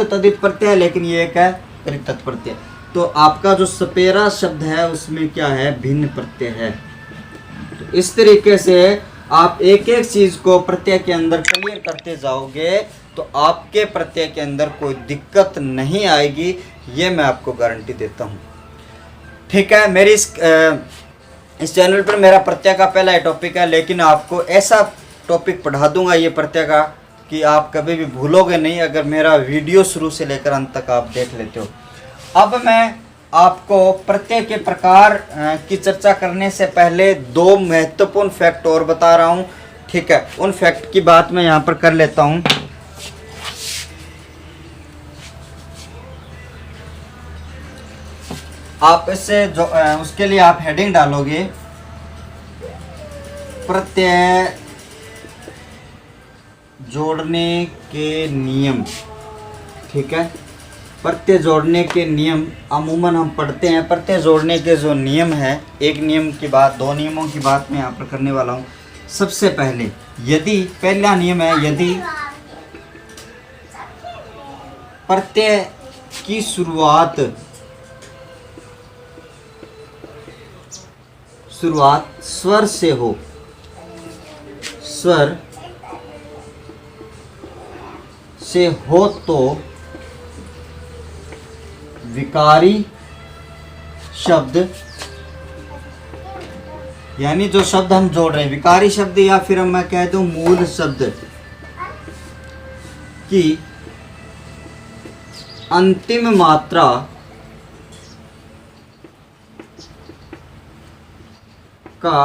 तद्धित प्रत्यय, लेकिन ये एक है कृत प्रत्यय। तो आपका जो सपेरा शब्द है उसमें क्या है, भिन्न प्रत्यय है। तो इस तरीके से आप एक एक चीज को प्रत्यय के अंदर क्लियर करते जाओगे तो आपके प्रत्यय के अंदर कोई दिक्कत नहीं आएगी, ये मैं आपको गारंटी देता हूँ। ठीक है, मेरी इस चैनल पर मेरा प्रत्यय का पहला टॉपिक है, लेकिन आपको ऐसा टॉपिक पढ़ा दूंगा ये प्रत्यय का कि आप कभी भी भूलोगे नहीं, अगर मेरा वीडियो शुरू से लेकर अंत तक आप देख लेते हो। अब मैं आपको प्रत्यय के प्रकार की चर्चा करने से पहले 2 महत्वपूर्ण फैक्ट और बता रहा हूँ। ठीक है, उन फैक्ट की बात मैं यहाँ पर कर लेता हूँ। आप इससे जो उसके लिए आप हेडिंग डालोगे, प्रत्यय जोड़ने के नियम। ठीक है, प्रत्यय जोड़ने के नियम अमूमन हम पढ़ते हैं। प्रत्यय जोड़ने के जो नियम है, एक नियम की बात, 2 नियमों की बात मैं यहाँ पर करने वाला हूँ। सबसे पहले यदि, पहला नियम है, यदि प्रत्यय की शुरुआत स्वर से हो, स्वर से हो तो विकारी शब्द, यानी जो शब्द हम जोड़ रहे हैं विकारी शब्द, या फिर मैं कह दूं मूल शब्द की अंतिम मात्रा का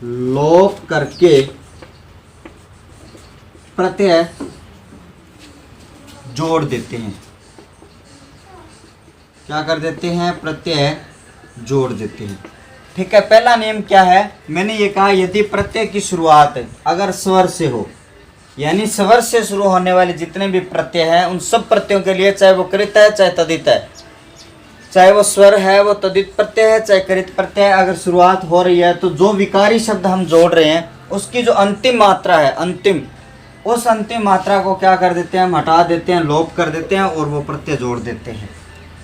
लोप करके प्रत्यय जोड़ देते हैं। क्या कर देते हैं, प्रत्यय जोड़ देते हैं। ठीक है, पहला नियम क्या है, मैंने ये कहा यदि प्रत्यय की शुरुआत अगर स्वर से हो, यानी स्वर से शुरू होने वाले जितने भी प्रत्यय हैं उन सब प्रत्ययों के लिए, चाहे वो कृत है चाहे तदित है, चाहे वो स्वर है वो तदित प्रत्यय है चाहे कृत प्रत्यय है, अगर शुरुआत हो रही है तो जो विकारी शब्द हम जोड़ रहे हैं उसकी जो अंतिम मात्रा है, उस अंतिम मात्रा को क्या कर देते हैं, हम हटा देते हैं, लोप कर देते हैं और वो प्रत्यय जोड़ देते हैं।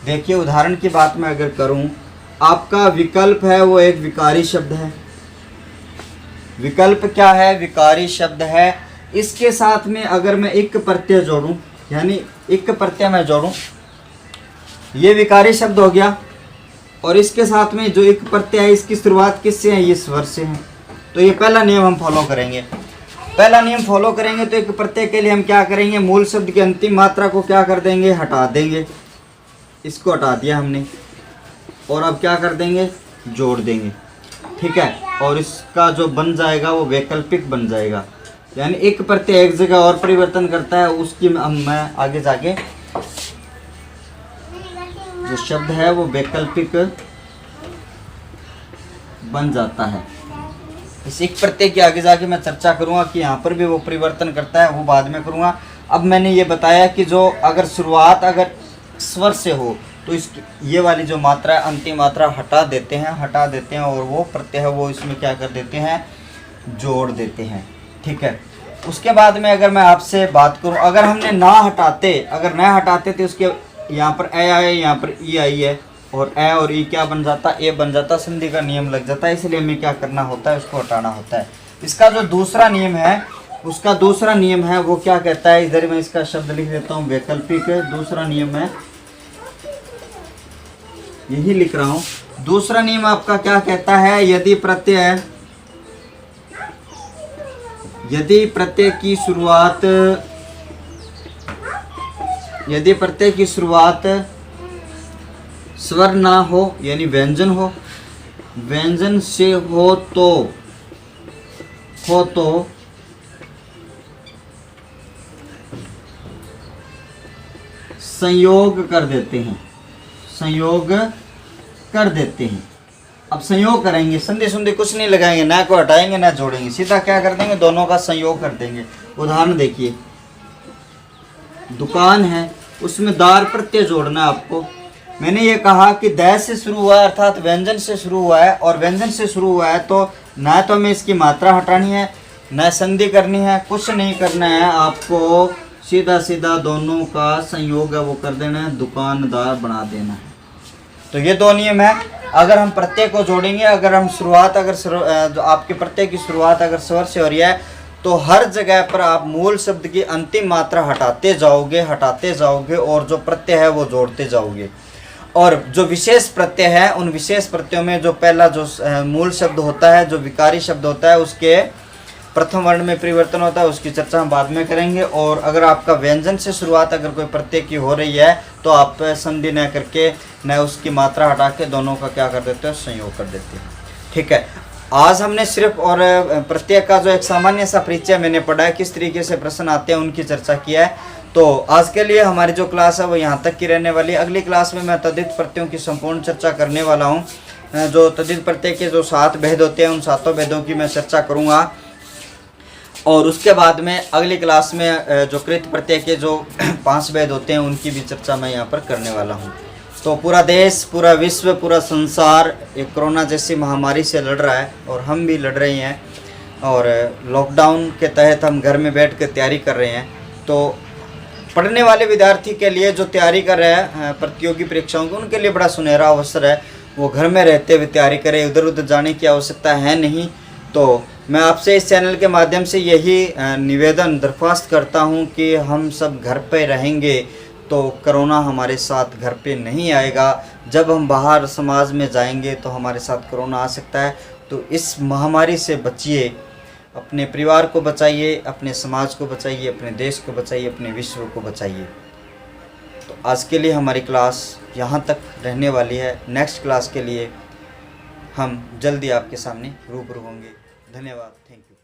देखिए उदाहरण की बात मैं अगर करूं, आपका विकल्प है वो एक विकारी शब्द है। विकल्प क्या है, विकारी शब्द है। इसके साथ में अगर मैं एक प्रत्यय जोड़ूं, यानी एक प्रत्यय मैं जोड़ूं, ये विकारी शब्द हो गया, और इसके साथ में जो एक प्रत्यय है इसकी शुरुआत किससे है, ये स्वर से है। तो ये पहला नियम हम फॉलो करेंगे। पहला नियम फॉलो करेंगे तो एक प्रत्यय के लिए हम क्या करेंगे, मूल शब्द की अंतिम मात्रा को क्या कर देंगे, हटा देंगे। इसको हटा दिया हमने, और अब क्या कर देंगे, जोड़ देंगे। ठीक है, और इसका जो बन जाएगा वो वैकल्पिक बन जाएगा, यानी एक प्रत्यय एक जगह और परिवर्तन करता है, उसकी मैं आगे जाके जो शब्द है वो वैकल्पिक बन जाता है। इस एक प्रत्यय के आगे जाके मैं चर्चा करूंगा कि यहाँ पर भी वो परिवर्तन करता है, वो बाद में करूंगा। अब मैंने ये बताया कि जो अगर शुरुआत अगर स्वर से हो तो इसकी ये वाली जो मात्रा है, अंतिम मात्रा हटा देते हैं और वो प्रत्यय है वो इसमें क्या कर देते हैं, जोड़ देते हैं। ठीक है, उसके बाद में अगर मैं आपसे बात करूं, अगर हमने ना हटाते तो उसके यहाँ पर ए आए, यहाँ पर ई आई है, और ए और ई क्या बन जाता, ए बन जाता, संधि का नियम लग जाता है, इसलिए हमें क्या करना होता है, उसको हटाना होता है। इसका जो दूसरा नियम है, उसका दूसरा नियम है वो क्या कहता है, इधर मैं इसका शब्द लिख देता हूँ, वैकल्पिक। दूसरा नियम है, यही लिख रहा हूँ। दूसरा नियम आपका क्या कहता है, यदि प्रत्यय की शुरुआत स्वर ना हो, यानी व्यंजन हो, व्यंजन से हो तो संयोग कर देते हैं। अब संयोग करेंगे, संधि सुंधि कुछ नहीं लगाएंगे, ना को हटाएंगे ना जोड़ेंगे, सीधा क्या कर देंगे, दोनों का संयोग कर देंगे। उदाहरण देखिए, दुकान है, उसमें दार प्रत्यय जोड़ना है आपको। मैंने ये कहा कि दै से शुरू हुआ है, अर्थात व्यंजन से शुरू हुआ है, और व्यंजन से शुरू हुआ है तो ना तो हमें इसकी मात्रा हटानी है, ना संधि करनी है, कुछ नहीं करना है, आपको सीधा सीधा दोनों का संयोग है वो कर देना है, दुकानदार बना देना है। तो ये दो नियम है। अगर हम प्रत्यय को जोड़ेंगे, अगर हम शुरुआत जो आपके प्रत्यय की शुरुआत अगर स्वर से हो रही है तो हर जगह पर आप मूल शब्द की अंतिम मात्रा हटाते जाओगे और जो प्रत्यय है वो जोड़ते जाओगे। और जो विशेष प्रत्यय है, उन विशेष प्रत्ययों में जो पहला जो मूल शब्द होता है, जो विकारी शब्द होता है, उसके प्रथम वर्ण में परिवर्तन होता है, उसकी चर्चा हम बाद में करेंगे। और अगर आपका व्यंजन से शुरुआत अगर कोई प्रत्यय की हो रही है तो आप संधि न करके, न उसकी मात्रा हटा के दोनों का क्या कर देते हो, संयोग कर देते हैं। ठीक है, आज हमने सिर्फ और प्रत्यय का जो एक सामान्य सा परिचय मैंने पढ़ा है, किस तरीके से प्रश्न आते हैं उनकी चर्चा किया है। तो आज के लिए हमारी जो क्लास है वो यहाँ तक की रहने वाली है। अगली क्लास में मैं तद्धित प्रत्ययों की संपूर्ण चर्चा करने वाला हूँ। जो तद्धित प्रत्यय के जो 7 भेद होते हैं, उन 7 भेदों की मैं चर्चा करूँगा। और उसके बाद में अगली क्लास में जो कृत प्रत्यय के जो 5 भेद होते हैं उनकी भी चर्चा मैं यहाँ पर करने वाला हूँ। तो पूरा देश, पूरा विश्व, पूरा संसार एक कोरोना जैसी महामारी से लड़ रहा है और हम भी लड़ रहे हैं। और लॉकडाउन के तहत हम घर में बैठ कर तैयारी कर रहे हैं। तो पढ़ने वाले विद्यार्थी के लिए जो तैयारी कर रहे हैं प्रतियोगी परीक्षाओं की, उनके लिए बड़ा सुनहरा अवसर है। वो घर में रहते हुए तैयारी करें, इधर उधर जाने की आवश्यकता है नहीं। तो मैं आपसे इस चैनल के माध्यम से यही निवेदन दरख्वास्त करता हूं कि हम सब घर पे रहेंगे तो कोरोना हमारे साथ घर पे नहीं आएगा। जब हम बाहर समाज में जाएंगे तो हमारे साथ कोरोना आ सकता है। तो इस महामारी से बचिए, अपने परिवार को बचाइए, अपने समाज को बचाइए, अपने देश को बचाइए, अपने विश्व को बचाइए। तो आज के लिए हमारी क्लास यहाँ तक रहने वाली है। नेक्स्ट क्लास के लिए हम जल्दी आपके सामने रूबरू होंगे। धन्यवाद, थैंक यू।